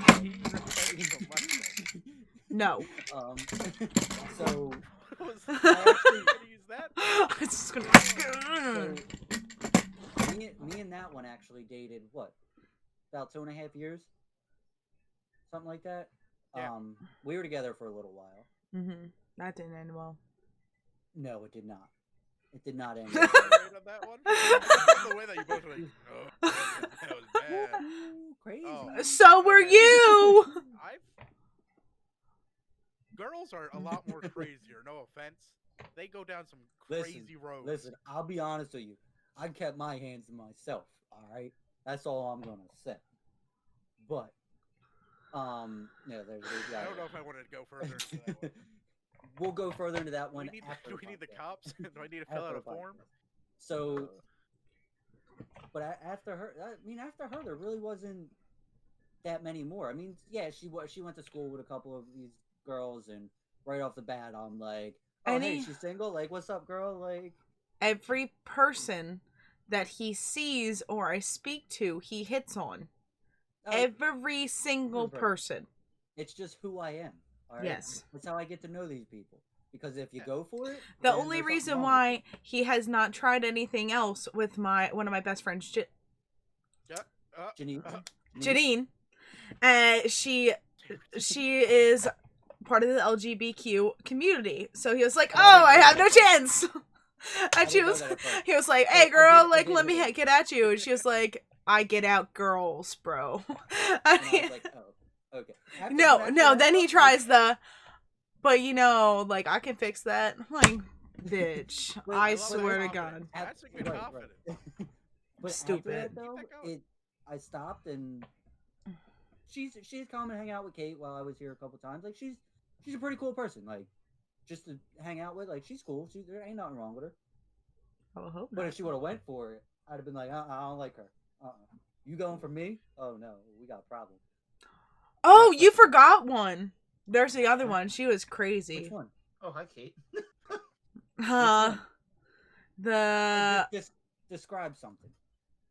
Speaker 4: No.
Speaker 3: So
Speaker 1: Was
Speaker 3: I
Speaker 1: actually
Speaker 3: actually-
Speaker 1: gonna use that?
Speaker 4: It's just gonna.
Speaker 3: so me and that one actually dated what, about 2.5 years, something like that.
Speaker 1: Yeah.
Speaker 3: We were together for a little while.
Speaker 4: Mm-hmm. That didn't end well.
Speaker 3: No, it did not. It did not end.
Speaker 1: Right on that one? The way that you both were like, oh, that was bad.
Speaker 3: Ooh, crazy.
Speaker 1: Oh.
Speaker 4: So were you.
Speaker 1: Girls are a lot more crazier. No offense. They go down some crazy roads.
Speaker 3: Listen, I'll be honest with you. I kept my hands to myself. All right, that's all I'm gonna say. But, yeah, there's
Speaker 1: I don't know if I wanted to go further into that one.
Speaker 3: We'll go further into that one.
Speaker 1: Do
Speaker 3: after
Speaker 1: we need the
Speaker 3: podcast.
Speaker 1: cops? Do I need to fill out
Speaker 3: After
Speaker 1: a
Speaker 3: the
Speaker 1: form?
Speaker 3: podcast. So, but after her, there really wasn't that many more. I mean, yeah, she went to school with a couple of these girls, and right off the bat, I'm like, oh, hey, she's single. Like, what's up, girl? Like,
Speaker 4: Every person that he sees or I speak to, he hits on. Every single
Speaker 3: Right.
Speaker 4: person.
Speaker 3: It's just who I am. All right?
Speaker 4: Yes.
Speaker 3: That's how I get to know these people. Because if you go for it,
Speaker 4: The
Speaker 3: then
Speaker 4: only
Speaker 3: there's
Speaker 4: reason
Speaker 3: something wrong
Speaker 4: why he has not tried anything else with one of my best friends,
Speaker 3: with you.
Speaker 4: Janine, she is part of the LGBTQ community. So he was like, "Oh, I have no chance." And he was like, "Hey, girl, like, let me get at you." And she was like, "I get out girls, bro."
Speaker 3: And I was like, oh, okay.
Speaker 4: No. Then he tries the, but like I can fix that. I'm like, bitch,
Speaker 3: Wait,
Speaker 4: I
Speaker 1: love that
Speaker 4: swear to
Speaker 1: confidence.
Speaker 4: God.
Speaker 1: That's a good confidence.
Speaker 3: But
Speaker 4: Stupid.
Speaker 3: after that, though,
Speaker 1: Keep that going.
Speaker 3: I stopped, and she's come and hang out with Kate while I was here a couple times. Like she's a pretty cool person. Like just to hang out with. Like she's cool. There ain't nothing wrong with her.
Speaker 4: I hope
Speaker 3: But
Speaker 4: not.
Speaker 3: if she would have went for it, I'd have been like, I don't like her. You going for me? Oh no, we got a problem.
Speaker 4: Oh, you forgot one. There's the other one. She was crazy.
Speaker 3: Which one?
Speaker 2: Oh, hi, Kate.
Speaker 3: Just describe something.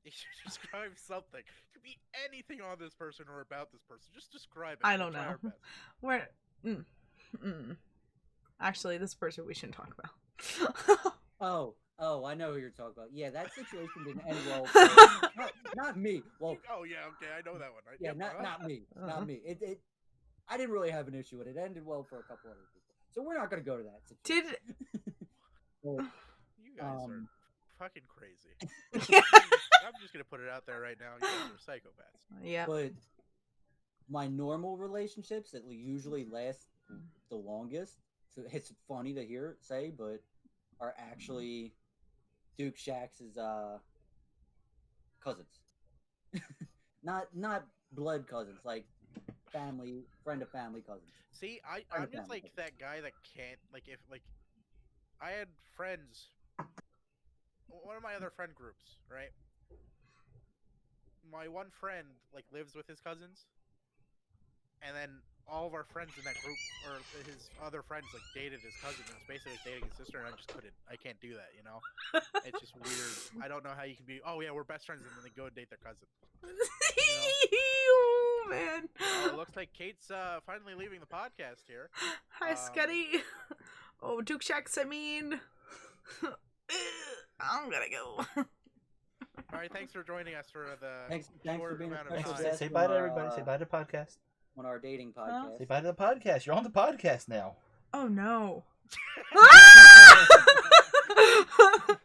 Speaker 1: You should describe something. It could be anything on this person or about this person. Just describe it.
Speaker 4: I don't
Speaker 1: We'll try
Speaker 4: know.
Speaker 1: our best.
Speaker 4: Where? Actually, this person we shouldn't talk about.
Speaker 3: Oh, I know who you're talking about. Yeah, that situation didn't end well. For, not me. Well,
Speaker 1: oh yeah, okay, I know that one. Right?
Speaker 3: yeah, not me. Not me. It. I didn't really have an issue with it. It ended well for a couple other people. So we're not gonna go to that situation.
Speaker 1: You guys are fucking crazy.
Speaker 4: Yeah.
Speaker 3: I'm
Speaker 1: just gonna put it out there right now. You guys are psychopaths.
Speaker 4: Yeah.
Speaker 3: But my normal relationships that usually last the longest, so it's funny to say, but are actually Duke Shax's cousins. not blood cousins, like friend of family cousins.
Speaker 1: See, I'm just like that guy that can't if I had friends. One of my other friend groups, right? My one friend lives with his cousins, and then all of our friends in that group, or his other friends, dated his cousin, and it's basically dating his sister, and I can't do that, It's just weird. I don't know how you can be, oh yeah, we're best friends, and then they go and date their cousin.
Speaker 4: Oh, man.
Speaker 1: Well, it looks like Kate's finally leaving the podcast here.
Speaker 4: Hi, Scuddy. Oh, Duke Shax, I mean. I'm gonna go.
Speaker 1: All right, thanks for joining us for the
Speaker 3: thanks for being
Speaker 1: amount
Speaker 3: a
Speaker 1: of
Speaker 3: special
Speaker 1: time.
Speaker 3: guest.
Speaker 2: Say bye to everybody. Say bye to the podcast.
Speaker 3: On our dating podcast.
Speaker 2: Say bye to the podcast. You're on the podcast now.
Speaker 4: Oh no.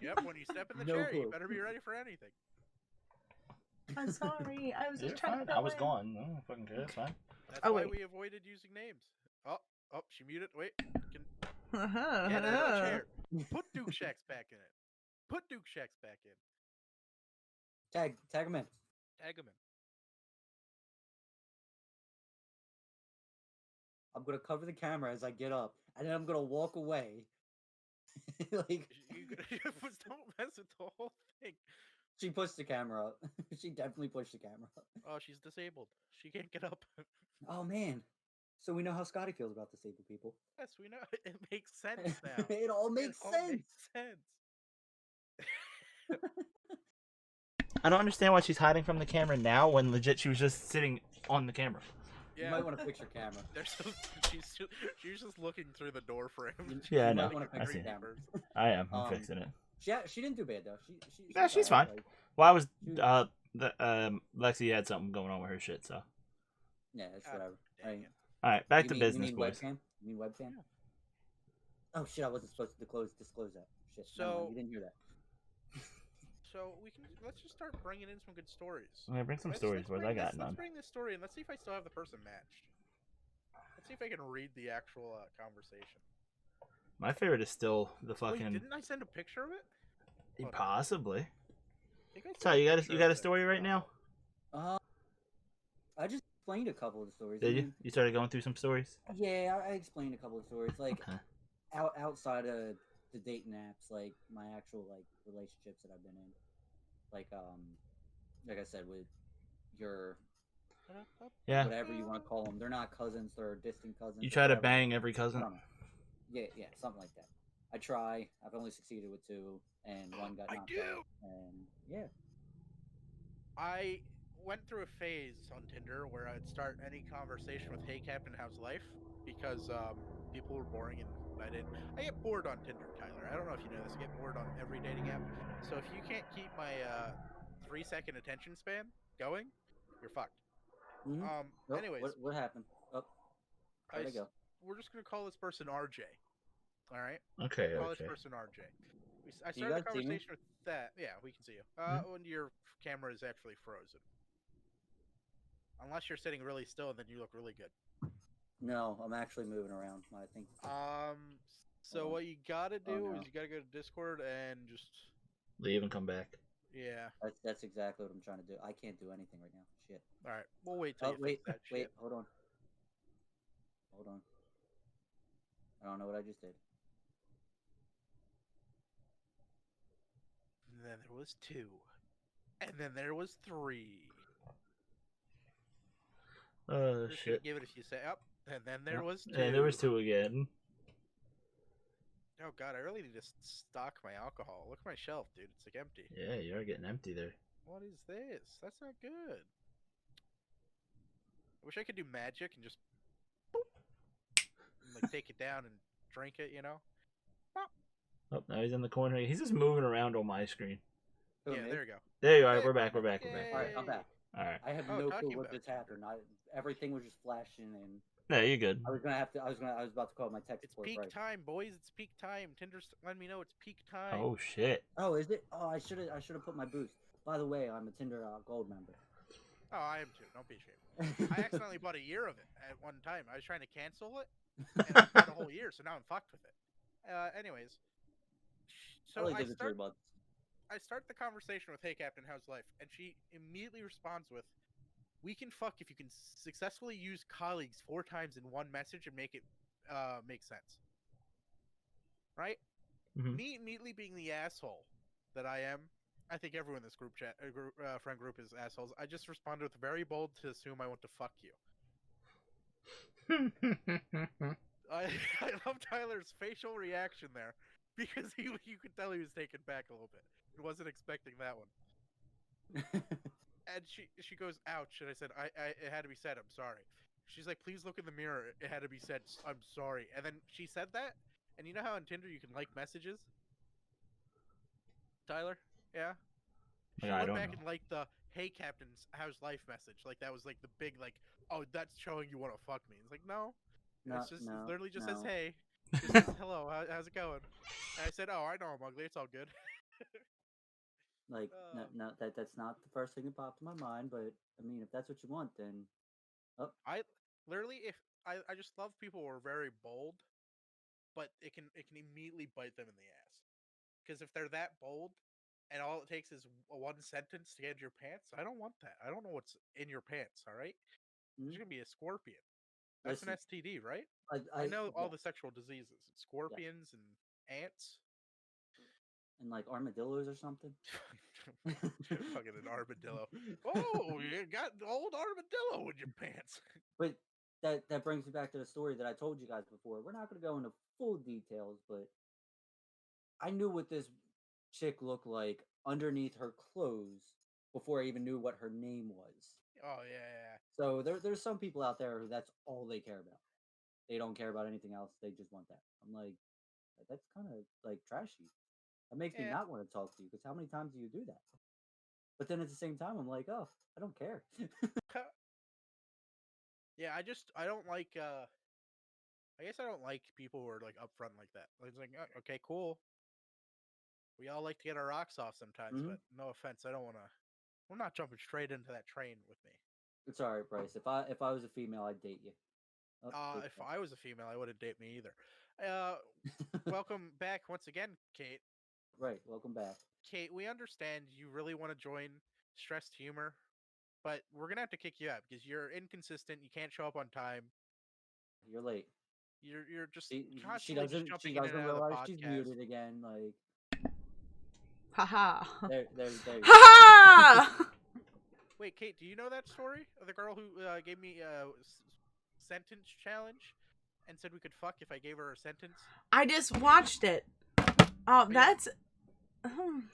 Speaker 1: Yep, when you step in the chair, you better be ready for anything.
Speaker 4: I'm sorry. I was just trying to.
Speaker 2: I was gone. I don't fucking care. It's fine.
Speaker 1: That's why we avoided using names. Oh, she muted. Wait. Get out of the chair. Put Duke Shax back in it. Put Duke Shax back in.
Speaker 3: Tag him in.
Speaker 1: Tag him in.
Speaker 3: I'm gonna cover the camera as I get up, and then I'm gonna walk away.
Speaker 1: Don't mess with the whole thing.
Speaker 3: She pushed the camera up. She definitely pushed the camera up.
Speaker 1: Oh, she's disabled. She can't get up.
Speaker 3: Oh man. So we know how Scotty feels about disabled people.
Speaker 1: Yes, we know. It makes sense now.
Speaker 3: It all makes sense.
Speaker 2: I don't understand why she's hiding from the camera now when legit she was just sitting on the camera.
Speaker 3: Yeah. You might want to fix your camera.
Speaker 1: She's just looking through the door frame.
Speaker 2: Yeah, I know. I see it. I am. I'm fixing it.
Speaker 3: She didn't do bad though.
Speaker 2: She's fine. Well, I was Lexi had something going on with her shit, so.
Speaker 3: Yeah, it's whatever.
Speaker 2: All right, back to business, boys.
Speaker 3: Webcam? You mean webcam? Yeah. Oh shit! I wasn't supposed to disclose that. Shit.
Speaker 1: So
Speaker 3: you didn't hear that.
Speaker 1: So let's just start bringing in some good stories.
Speaker 2: Yeah, bring some stories, boys. I got none.
Speaker 1: Let's bring this story and let's see if I still have the person matched. Let's see if I can read the actual conversation.
Speaker 2: My favorite is still the fucking.
Speaker 1: Wait, didn't I send a picture of it?
Speaker 2: Possibly. So you got a story right now?
Speaker 3: I just explained a couple of the stories.
Speaker 2: Did you? You started going through some stories?
Speaker 3: Yeah, I explained a couple of stories. Outside of the dating apps, my actual relationships that I've been in. Like I said, with your whatever you want to call them. They're not cousins, they're distant cousins.
Speaker 2: You try to bang every cousin?
Speaker 3: Yeah, something like that. I try. I've only succeeded with 2, and one got knocked out. And yeah.
Speaker 1: I went through a phase on Tinder where I'd start any conversation with "Hey Captain, how's life?" because people were boring and I get bored on Tinder, Tyler. I don't know if you know this. I get bored on every dating app. So if you can't keep my 3-second attention span going, you're fucked.
Speaker 3: Mm-hmm.
Speaker 1: Anyways,
Speaker 3: what happened? Where'd I go?
Speaker 1: We're just gonna call this person RJ. All right.
Speaker 2: Okay.
Speaker 1: Call this person RJ. I started a conversation with that. Yeah, we can see you. When your camera is actually frozen. Unless you're sitting really still, and then you look really good.
Speaker 3: No, I'm actually moving around. I think.
Speaker 1: So what you gotta do
Speaker 3: no.
Speaker 1: is you gotta go to Discord and just
Speaker 2: leave and come back.
Speaker 1: yeah.
Speaker 3: That's exactly what I'm trying to do. I can't do anything right now. Shit.
Speaker 1: All right, we'll wait till you
Speaker 3: wait,
Speaker 1: fix that
Speaker 3: wait,
Speaker 1: shit.
Speaker 3: hold on. Hold on. I don't know what I just did.
Speaker 1: And then there was 2, and then there was 3.
Speaker 2: Oh
Speaker 1: Just
Speaker 2: shit!
Speaker 1: give it a few seconds. Up, and then there was 2.
Speaker 2: And there was 2 again.
Speaker 1: Oh god, I really need to stock my alcohol. Look at my shelf, dude. It's like empty.
Speaker 2: Yeah, you are getting empty there.
Speaker 1: What is this? That's not good. I wish I could do magic and just boop, and, like take it down and drink it, you know?
Speaker 2: Oh, now he's in the corner. He's just moving around on my screen.
Speaker 3: Who,
Speaker 1: Yeah,
Speaker 3: me?
Speaker 1: there you go.
Speaker 2: There you are. We're back. We're back. We're back.
Speaker 3: All right, I'm back.
Speaker 2: All right.
Speaker 3: I have
Speaker 1: Oh,
Speaker 3: no
Speaker 1: talking
Speaker 3: clue what
Speaker 1: about
Speaker 3: just
Speaker 1: Tinder.
Speaker 3: happened. Everything was just flashing, and
Speaker 2: No, you're good.
Speaker 3: I was about to call my tech
Speaker 1: It's
Speaker 3: support.
Speaker 1: peak
Speaker 3: Right.
Speaker 1: time, boys. It's peak time. Tinder's letting me know it's peak time.
Speaker 2: Oh shit.
Speaker 3: Oh, is it? Oh, I should have put my boost. By the way, I'm a Tinder Gold member.
Speaker 1: Oh, I am too. Don't be ashamed. I accidentally bought a year of it at one time. I was trying to cancel it, and I bought a whole year, so now I'm fucked with it. Anyways, so
Speaker 3: only
Speaker 1: I
Speaker 3: did it 3 months.
Speaker 1: start the conversation with, "Hey, Captain, how's life?" And she immediately responds with, "We can fuck if you can successfully use colleagues 4 times in one message and make it make sense." Right?
Speaker 2: Mhm.
Speaker 1: Me immediately being the asshole that I am. I think everyone in this group chat, friend group is assholes. I just responded with very bold to assume I want to fuck you. I love Tyler's facial reaction there because you could tell he was taken back a little bit. He wasn't expecting that one. And she goes, "Ouch!" And I said, it had to be said. I'm sorry." She's like, "Please look in the mirror. It had to be said. I'm sorry." And then she said that. And you know how on Tinder you can like messages? Tyler? Yeah? She
Speaker 2: I
Speaker 1: went
Speaker 2: don't
Speaker 1: back
Speaker 2: know.
Speaker 1: and liked the, "Hey, Captain, how's life" message. Like, that was like the big, like, "Oh, that's showing you want to fuck me." It's like, no. It's just, it literally just says, "Hey." It just says, "Hello, how's it going?" And I said, "Oh, I know I'm ugly. It's all good."
Speaker 3: Like, no, that's not the first thing that popped to my mind. But I mean, if that's what you want, then
Speaker 1: I literally, if I just love people who are very bold, but it can immediately bite them in the ass. Because if they're that bold, and all it takes is one sentence to get in your pants, I don't want that. I don't know what's in your pants. All right, there's gonna be a scorpion. That's
Speaker 3: listen,
Speaker 1: an STD, right?
Speaker 3: I
Speaker 1: I know all
Speaker 3: yeah,
Speaker 1: the sexual diseases: scorpions and ants.
Speaker 3: and like armadillos or something.
Speaker 1: Fucking an armadillo. Oh, you got the old armadillo in your pants.
Speaker 3: But that brings me back to the story that I told you guys before. We're not going to go into full details, but I knew what this chick looked like underneath her clothes before I even knew what her name was.
Speaker 1: Oh yeah.
Speaker 3: So there's some people out there who that's all they care about. They don't care about anything else. They just want that. I'm like, that's kind of like trashy. That makes me
Speaker 1: Yeah.
Speaker 3: not want to talk to you because how many times do you do that? But then at the same time, I'm like, oh, I don't care.
Speaker 1: Yeah, I don't like I guess I don't like people who are like upfront like that. Like, it's like, "Oh, okay, cool. We all like to get our rocks off sometimes,
Speaker 3: Mhm.
Speaker 1: but no offense, I don't want to. I'm not jumping straight into that train with me.
Speaker 3: It's all right, Bryce. If I was a female, I'd date you. Oh,
Speaker 1: If I was a female, I wouldn't date me either. Welcome back once again, Kate.
Speaker 3: right, welcome back.
Speaker 1: Kate, we understand you really want to join Stressed Humor, but we're gonna have to kick you out because you're inconsistent. You can't show up on time.
Speaker 3: You're late.
Speaker 1: You're just
Speaker 3: She
Speaker 1: constantly just
Speaker 3: doesn't
Speaker 1: jumping in and out of the
Speaker 3: realize
Speaker 1: podcast.
Speaker 3: she's muted again. Like
Speaker 4: Haha.
Speaker 3: there.
Speaker 4: Haha!
Speaker 1: Wait, Kate, do you know that story of the girl who gave me a sentence challenge and said we could fuck if I gave her a sentence?
Speaker 4: I just watched it. Oh,
Speaker 1: Yeah.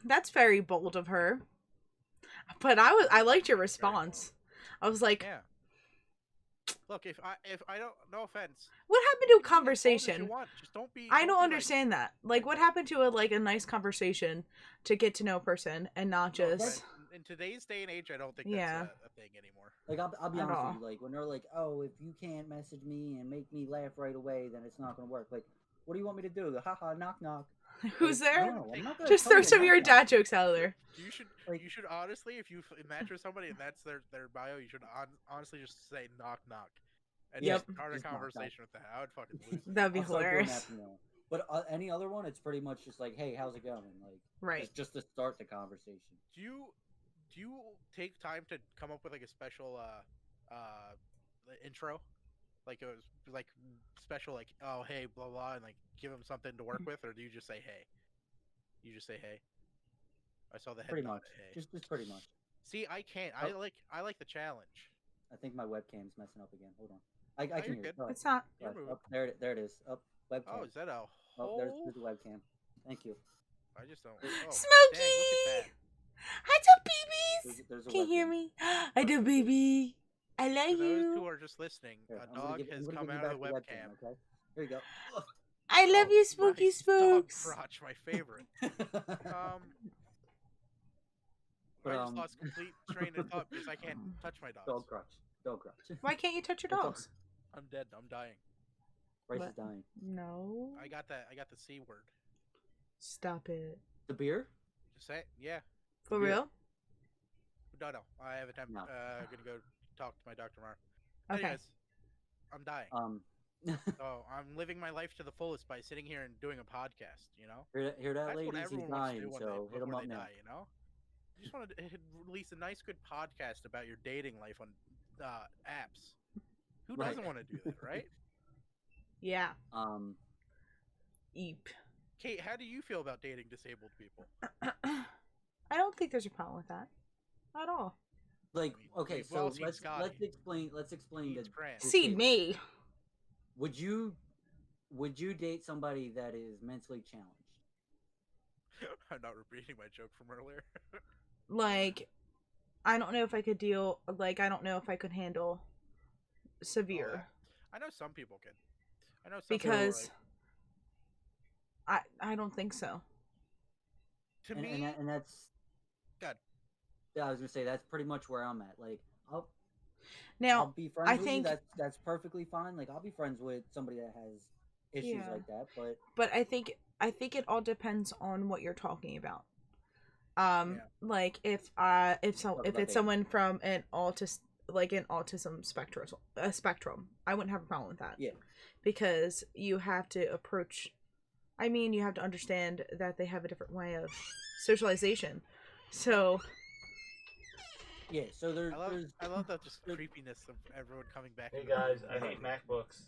Speaker 4: that's very bold of her. But I liked your response. I was like,
Speaker 1: Yeah. Look, if I don't, no offense.
Speaker 4: what happened to a
Speaker 1: You can be as bold as
Speaker 4: conversation?
Speaker 1: you want, just don't be.
Speaker 4: I
Speaker 1: don't
Speaker 4: don't
Speaker 1: be
Speaker 4: understand that. Like, what happened to a nice conversation to get to know a person and not
Speaker 1: No
Speaker 4: just
Speaker 1: offense. In today's day and age, I don't think
Speaker 4: Yeah.
Speaker 1: that's a thing anymore.
Speaker 3: Like I'll be
Speaker 4: At
Speaker 3: honest
Speaker 4: all.
Speaker 3: with you. Like when they're like, oh, if you can't message me and make me laugh right away, then it's not gonna work. Like, what do you want me to do? Haha, knock knock.
Speaker 4: who's
Speaker 3: Like,
Speaker 4: there?
Speaker 3: No, I'm not gonna
Speaker 4: Just
Speaker 3: tell
Speaker 4: throw
Speaker 3: you to
Speaker 4: some of
Speaker 3: knock
Speaker 4: your
Speaker 3: knock.
Speaker 4: dad jokes out of there.
Speaker 1: You should
Speaker 3: Like-
Speaker 1: you should honestly, if you match with somebody and that's their bio, you should honestly just say knock knock. and
Speaker 4: Yep.
Speaker 1: just start a
Speaker 3: Just knock
Speaker 1: conversation with that. I would fucking lose it.
Speaker 4: That'd be
Speaker 3: I'll start doing
Speaker 4: hilarious.
Speaker 3: that from now on. But any other one, it's pretty much just like, hey, how's it going? Like,
Speaker 4: Right.
Speaker 3: just to start the conversation.
Speaker 1: Do you take time to come up with like a special intro? Like it was like special, like, oh hey, blah blah, and like give them something to work with, or do you just say hey? You just say hey. I saw the head
Speaker 3: Pretty
Speaker 1: nod
Speaker 3: much.
Speaker 1: at hey.
Speaker 3: Just pretty much.
Speaker 1: See, I can't.
Speaker 3: Oh.
Speaker 1: I like the challenge.
Speaker 3: I think my webcam's messing up again. Hold on. I can
Speaker 1: you're
Speaker 3: hear
Speaker 1: good.
Speaker 3: it. Go ahead.
Speaker 4: It's not.
Speaker 1: You're
Speaker 3: Go ahead.
Speaker 1: moving.
Speaker 3: Oh, there it is. Up, webcam.
Speaker 1: Oh, is that a
Speaker 3: Oh,
Speaker 1: whole?
Speaker 3: there's the webcam. Thank you.
Speaker 1: I just don't. Oh,
Speaker 4: Smokey!
Speaker 1: dang, look at that.
Speaker 4: Hi, do babies.
Speaker 3: There's a
Speaker 4: Can you hear
Speaker 3: webcam.
Speaker 4: me? I do, baby. I
Speaker 1: For
Speaker 4: love
Speaker 1: those who
Speaker 4: you.
Speaker 1: are just listening,
Speaker 3: Here,
Speaker 1: a
Speaker 3: I'm gonna
Speaker 1: dog
Speaker 3: give-
Speaker 1: has
Speaker 3: I'm gonna
Speaker 1: come
Speaker 3: give you
Speaker 1: out of the
Speaker 3: back
Speaker 1: webcam.
Speaker 3: Okay. Here you go.
Speaker 4: I love
Speaker 1: Oh,
Speaker 4: you, spooky
Speaker 1: nice dog
Speaker 4: spooks.
Speaker 1: crotch, my favorite.
Speaker 3: But,
Speaker 1: I just lost complete train of thought because I can't touch my dogs.
Speaker 3: Dog crotch. Dog crotch.
Speaker 4: Why can't you touch your
Speaker 3: It's
Speaker 4: dogs?
Speaker 1: I'm dead. I'm dying.
Speaker 3: Bryce
Speaker 4: What?
Speaker 3: is dying.
Speaker 4: No.
Speaker 1: I got the C word.
Speaker 4: Stop it.
Speaker 3: The beer?
Speaker 1: Just say it. Yeah.
Speaker 4: For
Speaker 3: Yeah.
Speaker 4: real?
Speaker 1: No. I have a time.
Speaker 3: No.
Speaker 1: Gonna go talk to my doctor tomorrow.
Speaker 4: Okay.
Speaker 1: Anyways, I'm dying.
Speaker 3: Hear
Speaker 1: So I'm living my life to the fullest by sitting here and doing a podcast. You know.
Speaker 3: that,
Speaker 1: That's
Speaker 3: ladies?
Speaker 1: what
Speaker 3: He's
Speaker 1: everyone wants to
Speaker 3: dying,
Speaker 1: do one day
Speaker 3: so hit him
Speaker 1: before
Speaker 3: up
Speaker 1: they
Speaker 3: now.
Speaker 1: die. You know. You just want to release a nice, good podcast about your dating life on apps. Who
Speaker 3: Right.
Speaker 1: doesn't want to do that, right?
Speaker 4: Yeah.
Speaker 3: Eep.
Speaker 1: Kate, how do you feel about dating disabled people?
Speaker 4: I don't think there's a problem with that at all.
Speaker 3: Like, okay,
Speaker 1: we've all
Speaker 3: so
Speaker 1: seen
Speaker 3: let's
Speaker 1: Scotty.
Speaker 3: explain
Speaker 1: Eats
Speaker 3: the
Speaker 1: crayons.
Speaker 3: the
Speaker 4: See
Speaker 3: table.
Speaker 4: me.
Speaker 3: Would you date somebody that is mentally challenged?
Speaker 1: I'm not repeating my joke from earlier.
Speaker 4: Like, I don't know if I could deal. Like, I don't know if I could handle severe
Speaker 1: I know some people can. I know some
Speaker 4: because
Speaker 1: people are like,
Speaker 4: I don't think so.
Speaker 1: to
Speaker 3: And,
Speaker 1: me,
Speaker 3: and that's
Speaker 1: God.
Speaker 3: Yeah, I was gonna say that's pretty much where I'm at. Like, I'll
Speaker 4: Now,
Speaker 3: be friends
Speaker 4: I
Speaker 3: with
Speaker 4: think-
Speaker 3: you. That's perfectly fine. Like, I'll be friends with somebody that has issues
Speaker 4: Yeah.
Speaker 3: like that. But
Speaker 4: but I think it all depends on what you're talking about.
Speaker 1: Yeah.
Speaker 4: Like if
Speaker 3: about
Speaker 4: it's
Speaker 3: dating.
Speaker 4: someone from an autism spectrum, I wouldn't have a problem with that.
Speaker 3: Yeah.
Speaker 4: Because you have to approach. I mean, you have to understand that they have a different way of socialization. So
Speaker 3: yeah, so there's
Speaker 1: I love the just creepiness of everyone coming back.
Speaker 2: Hey
Speaker 1: into the
Speaker 2: guys,
Speaker 1: room.
Speaker 2: I hate MacBooks.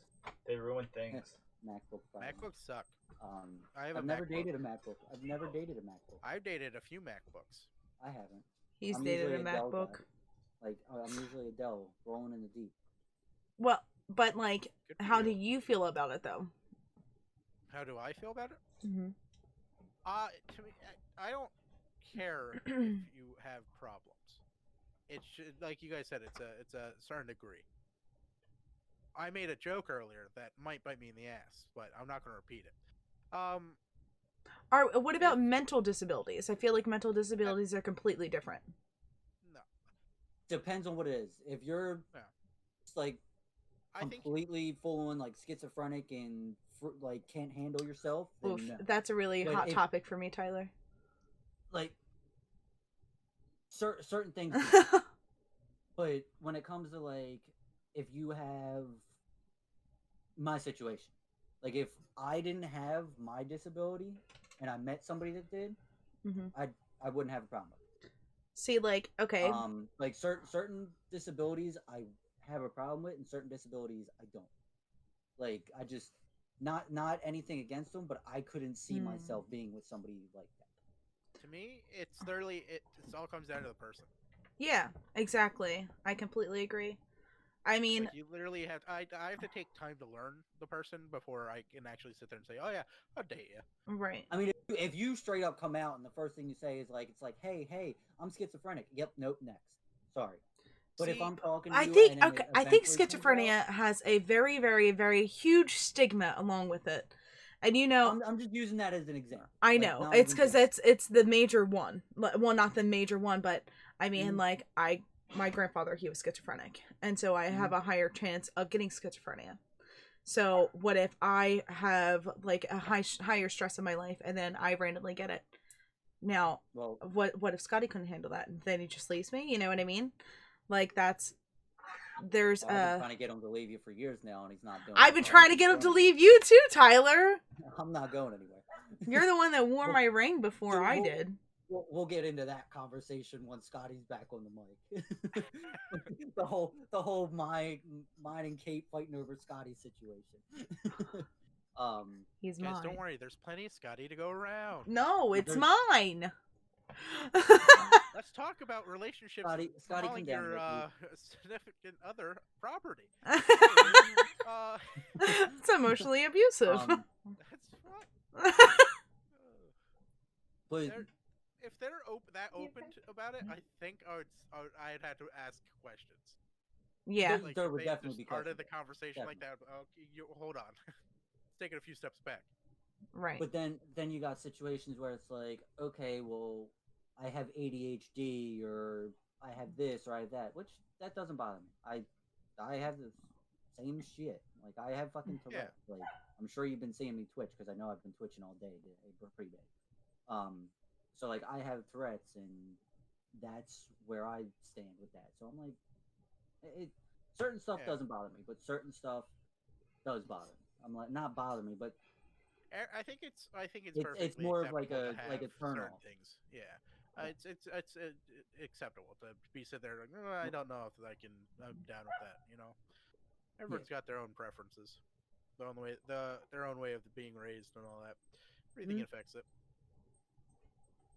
Speaker 2: They ruin things.
Speaker 3: MacBook. Problem.
Speaker 1: MacBooks suck. I have
Speaker 3: I've
Speaker 1: a
Speaker 3: never
Speaker 1: MacBook.
Speaker 3: dated a MacBook. I've never dated a MacBook.
Speaker 1: I've dated a few MacBooks.
Speaker 3: I haven't.
Speaker 4: he's
Speaker 3: I'm
Speaker 4: dated a
Speaker 3: usually Dell
Speaker 4: MacBook.
Speaker 3: guy. Like, I'm usually a Dell, rolling in the deep.
Speaker 4: Well, but like,
Speaker 1: Good for
Speaker 4: how
Speaker 1: you.
Speaker 4: do you feel about it though?
Speaker 1: How do I feel about it?
Speaker 4: Mm-hmm.
Speaker 1: To me, I don't care if you have problems. It should, like you guys said, it's a certain degree. I made a joke earlier that might bite me in the ass, but I'm not going to repeat it.
Speaker 4: What about mental disabilities? I feel like mental disabilities are completely different.
Speaker 1: No,
Speaker 3: Depends on what it is. If you're
Speaker 1: Yeah.
Speaker 3: just, like
Speaker 1: I think
Speaker 3: completely full on like schizophrenic and like can't handle yourself, then
Speaker 4: Oof,
Speaker 3: no.
Speaker 4: that's a really
Speaker 3: But
Speaker 4: hot
Speaker 3: if-
Speaker 4: topic for me, Tyler.
Speaker 3: Like certain things. But when it comes to like, if you have my situation, like if I didn't have my disability and I met somebody that did,
Speaker 4: hmm
Speaker 3: I wouldn't have a problem with it.
Speaker 4: See, like, okay,
Speaker 3: Like certain disabilities I have a problem with, and certain disabilities I don't. Like, I just not anything against them, but I couldn't see
Speaker 4: Hmm.
Speaker 3: myself being with somebody like that.
Speaker 1: to me, it's literally it all comes down to the person.
Speaker 4: yeah, exactly. I completely agree. I mean,
Speaker 1: Like, you literally have. I have to take time to learn the person before I can actually sit there and say, "Oh yeah, I'll date you."
Speaker 4: right.
Speaker 3: I mean, if you straight up come out and the first thing you say is like, it's like, hey, I'm schizophrenic. Yep, nope, next. Sorry. But if
Speaker 1: See,
Speaker 3: I'm talking to
Speaker 4: I
Speaker 3: you
Speaker 4: think
Speaker 3: and then
Speaker 4: okay.
Speaker 3: it
Speaker 4: I think
Speaker 3: eventually comes
Speaker 4: schizophrenia has a very, very, very huge stigma along with it, and you know,
Speaker 3: out, I'm just using that as an example.
Speaker 4: I
Speaker 3: Like,
Speaker 4: know
Speaker 3: not
Speaker 4: it's
Speaker 3: even
Speaker 4: because
Speaker 3: just-
Speaker 4: it's the major one. Well, not the major one, but I mean,
Speaker 3: Mhm.
Speaker 4: like my grandfather, he was schizophrenic, and so I have a higher chance of getting schizophrenia. So what if I have like a higher stress in my life, and then I randomly get it? Now,
Speaker 3: Well,
Speaker 4: what if Scotty couldn't handle that, and then he just leaves me? You know what I mean? Like that's there's
Speaker 3: I've been trying to get him to leave you for years now, and he's not doing
Speaker 4: I've
Speaker 3: it.
Speaker 4: been
Speaker 3: So
Speaker 4: trying to get him to leave you too, Tyler.
Speaker 3: I'm not going anywhere.
Speaker 4: You're the one that wore my ring before I did.
Speaker 3: We'll get into that conversation when Scotty's back on the mic. the whole mine and Kate fighting over Scotty situation.
Speaker 4: He's
Speaker 1: guys,
Speaker 4: mine.
Speaker 1: don't worry. There's plenty of Scotty to go around.
Speaker 4: No, it's mine.
Speaker 1: Let's talk about relationships.
Speaker 3: Scotty,
Speaker 1: calling your significant other property.
Speaker 4: It's emotionally abusive.
Speaker 1: That's what.
Speaker 3: But
Speaker 1: if they're open about it, I think I'd have to ask questions.
Speaker 4: Yeah,
Speaker 1: Like,
Speaker 3: there would definitely be
Speaker 1: started the
Speaker 3: questions.
Speaker 1: conversation like that. Hold on, it's taking a few steps back.
Speaker 4: right.
Speaker 3: But then you got situations where it's like, okay, well, I have ADHD or I have this or I have that, which that doesn't bother me. I have the same shit. Like I have fucking Tourette's.
Speaker 1: Yeah.
Speaker 3: Like I'm sure you've been seeing me twitch because I know I've been twitching all day, pretty big. So like I have Tourette's, and that's where I stand with that. So I'm like, certain stuff doesn't bother me, but certain stuff does bother me. I'm like, not bother me, but
Speaker 1: I think it's
Speaker 3: it's more of like a turn
Speaker 1: certain
Speaker 3: off.
Speaker 1: things. Yeah. It's acceptable to be sit there like, I don't know if I'm down with that. Everyone's got their own preferences, their own way of being raised and all that. Everything affects it.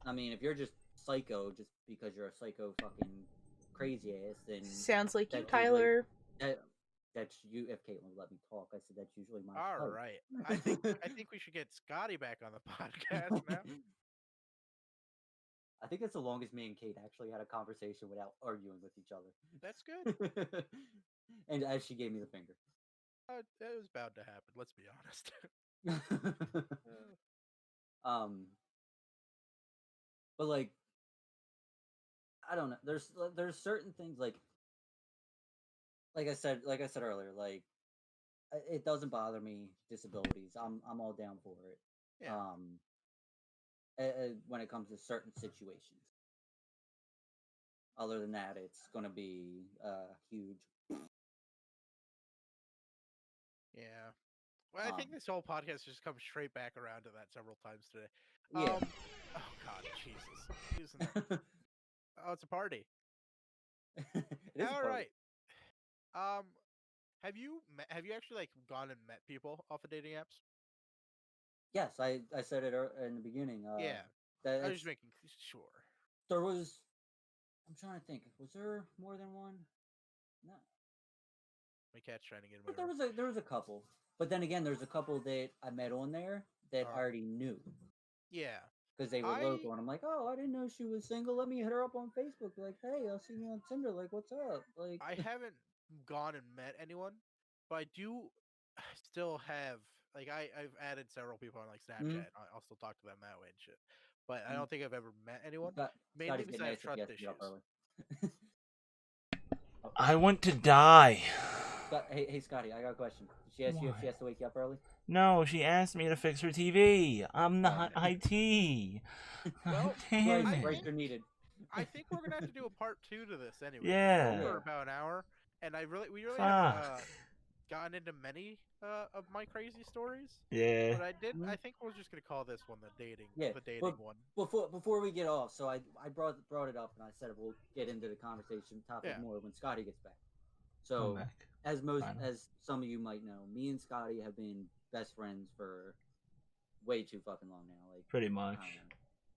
Speaker 3: I mean, if you're just psycho just because you're a psycho fucking crazy ass, then
Speaker 4: sounds like you, Tyler.
Speaker 3: That's you. If Caitlin would let me talk, I said that's usually my.
Speaker 1: All right. I think we should get Scotty back on the podcast now.
Speaker 3: I think that's the longest me and Kate actually had a conversation without arguing with each other.
Speaker 1: That's good.
Speaker 3: And as she gave me the finger.
Speaker 1: It was bound to happen. Let's be honest.
Speaker 3: But like, I don't know. There's certain things like I said earlier. Like, it doesn't bother me. Disabilities. I'm all down for it.
Speaker 1: Yeah.
Speaker 3: When it comes to certain situations. Other than that, it's going to be huge.
Speaker 1: Yeah. Well, I think this whole podcast just comes straight back around to that several times today.
Speaker 3: Yeah.
Speaker 1: Oh God, Jesus! Using that. Oh, it's a party.
Speaker 3: It is
Speaker 1: All
Speaker 3: a party.
Speaker 1: right. Have you actually like gone and met people off of dating apps?
Speaker 3: Yes, I said it in the beginning.
Speaker 1: Yeah.
Speaker 3: That
Speaker 1: I was just making sure.
Speaker 3: There was. I'm trying to think. Was there more than one? No.
Speaker 1: My cat's trying to get in
Speaker 3: But
Speaker 1: my
Speaker 3: there was a couple. But then again, there's a couple that I met on there that I already knew.
Speaker 1: Yeah.
Speaker 3: Because they were local, and I'm like, oh, I didn't know she was single. Let me hit her up on Facebook. Like, hey, I'll see you on Tinder. Like, what's up? Like,
Speaker 1: I haven't gone and met anyone, but I do still have like I've added several people on like Snapchat. I'll still talk to them that way and shit. But I don't think I've ever met anyone. Mainly because I have trust issues.
Speaker 2: I want to die.
Speaker 3: Hey, Scotty, I got a question. Did she ask you if she has to wake you up early?
Speaker 2: No, she asked me to fix her TV. I'm not IT.
Speaker 1: Well,
Speaker 2: damn it.
Speaker 3: Right, needed.
Speaker 1: I think we're gonna have to do a part 2 to this anyway.
Speaker 2: Yeah.
Speaker 1: For about an hour, and we really haven't gotten into many of my crazy stories.
Speaker 2: Yeah.
Speaker 1: But I think we're just gonna call this one the dating one.
Speaker 3: Before we get off, so I brought it up, and I said we'll get into the conversation topic more when Scotty gets back. So as some of you might know, me and Scotty have been best friends for way too fucking long now. Like
Speaker 2: pretty much.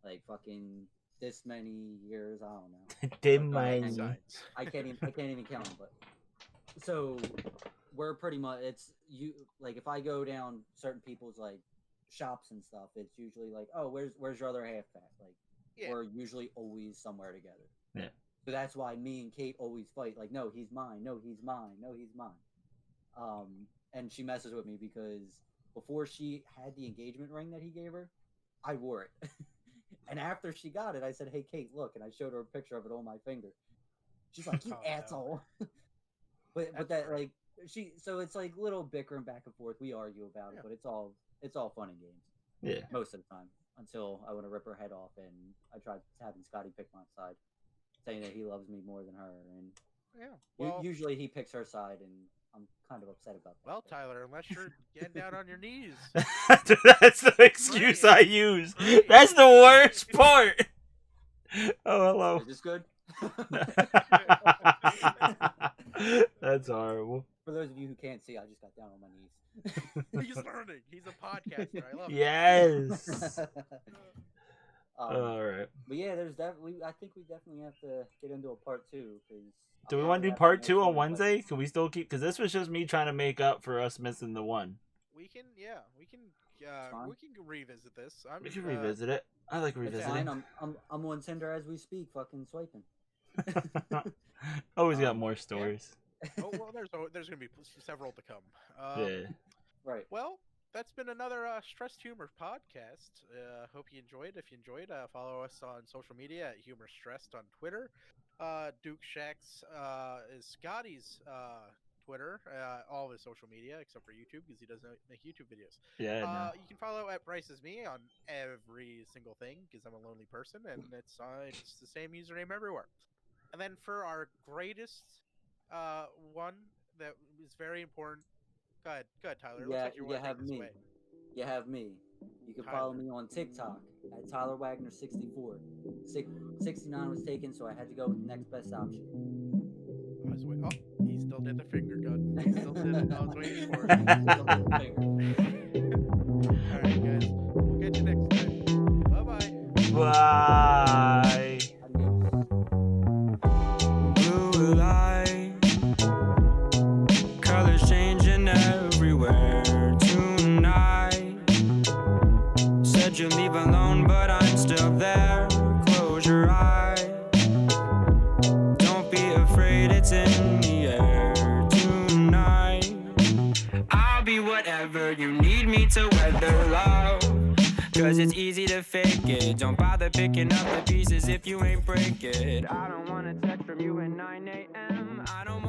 Speaker 3: Like fucking this many years. I don't know. I can't even count them. But so we're pretty much like if I go down certain people's like shops and stuff, it's usually like, oh, where's your other half at? Like we're usually always somewhere together.
Speaker 2: Yeah.
Speaker 3: So that's why me and Kate always fight. Like, no, he's mine. No, he's mine. No, he's mine. And she messes with me because before she had the engagement ring that he gave her, I wore it. And after she got it, I said, hey, Kate, look. And I showed her a picture of it on my finger. She's like, you asshole. No. but that, like, so it's like little bickering back and forth. We argue about it, but it's all fun and games.
Speaker 2: Yeah.
Speaker 3: Most of the time. Until I want to rip her head off, and I tried having Scotty pick my side, saying that he loves me more than her, and
Speaker 1: Yeah. Well,
Speaker 3: usually he picks her side, and I'm kind of upset about that.
Speaker 1: Well, Tyler, unless you're getting down on your knees.
Speaker 2: That's the excuse I use. That's the worst part. Oh, hello.
Speaker 3: Is this good?
Speaker 2: That's horrible.
Speaker 3: For those of you who can't see, I just got down on my knees.
Speaker 1: He's learning. He's a podcaster. I love it.
Speaker 2: Yes. All right.
Speaker 3: But yeah, there's definitely. I think we definitely have to get into a part 2.
Speaker 2: Do we want to do part 2 on Wednesday? Can we still keep? Because this was just me trying to make up for us missing the one.
Speaker 1: We can revisit this.
Speaker 2: We can revisit it. I like revisiting.
Speaker 3: I'm on Tinder as we speak, fucking swiping.
Speaker 2: Always got more stories.
Speaker 1: Oh well, there's gonna be several to come.
Speaker 2: Yeah.
Speaker 3: Right.
Speaker 1: Well, that's been another Stressed Humor podcast. Hope you enjoyed. If you enjoyed, follow us on social media at Humor Stressed on Twitter. Duke Shacks is Scotty's Twitter, all of his social media except for YouTube because he doesn't make YouTube videos.
Speaker 2: Yeah. No.
Speaker 1: You can follow at Bryce as me on every single thing because I'm a lonely person and it's the same username everywhere. And then for our greatest one that is very important. Go ahead, Tyler. It looks like
Speaker 3: you have me.
Speaker 1: Away.
Speaker 3: You have me. You can follow me on TikTok at Tyler Wagner 64. 69 was taken, so I had to go with the next best option.
Speaker 1: Oh, he still did the finger gun. He still did it. I was waiting for it. All right, guys. We'll get you next time. Bye-bye.
Speaker 2: Bye.
Speaker 5: Blue light, colors changing everywhere tonight. Said you'd leave alone, but I'm still there. Close your eyes. Don't be afraid, it's in the air tonight. I'll be whatever you need me to weather, love. Cause it's easy to fake it. Don't bother picking up the pieces if you ain't break it. I don't wanna text from you at 9 a.m. I don't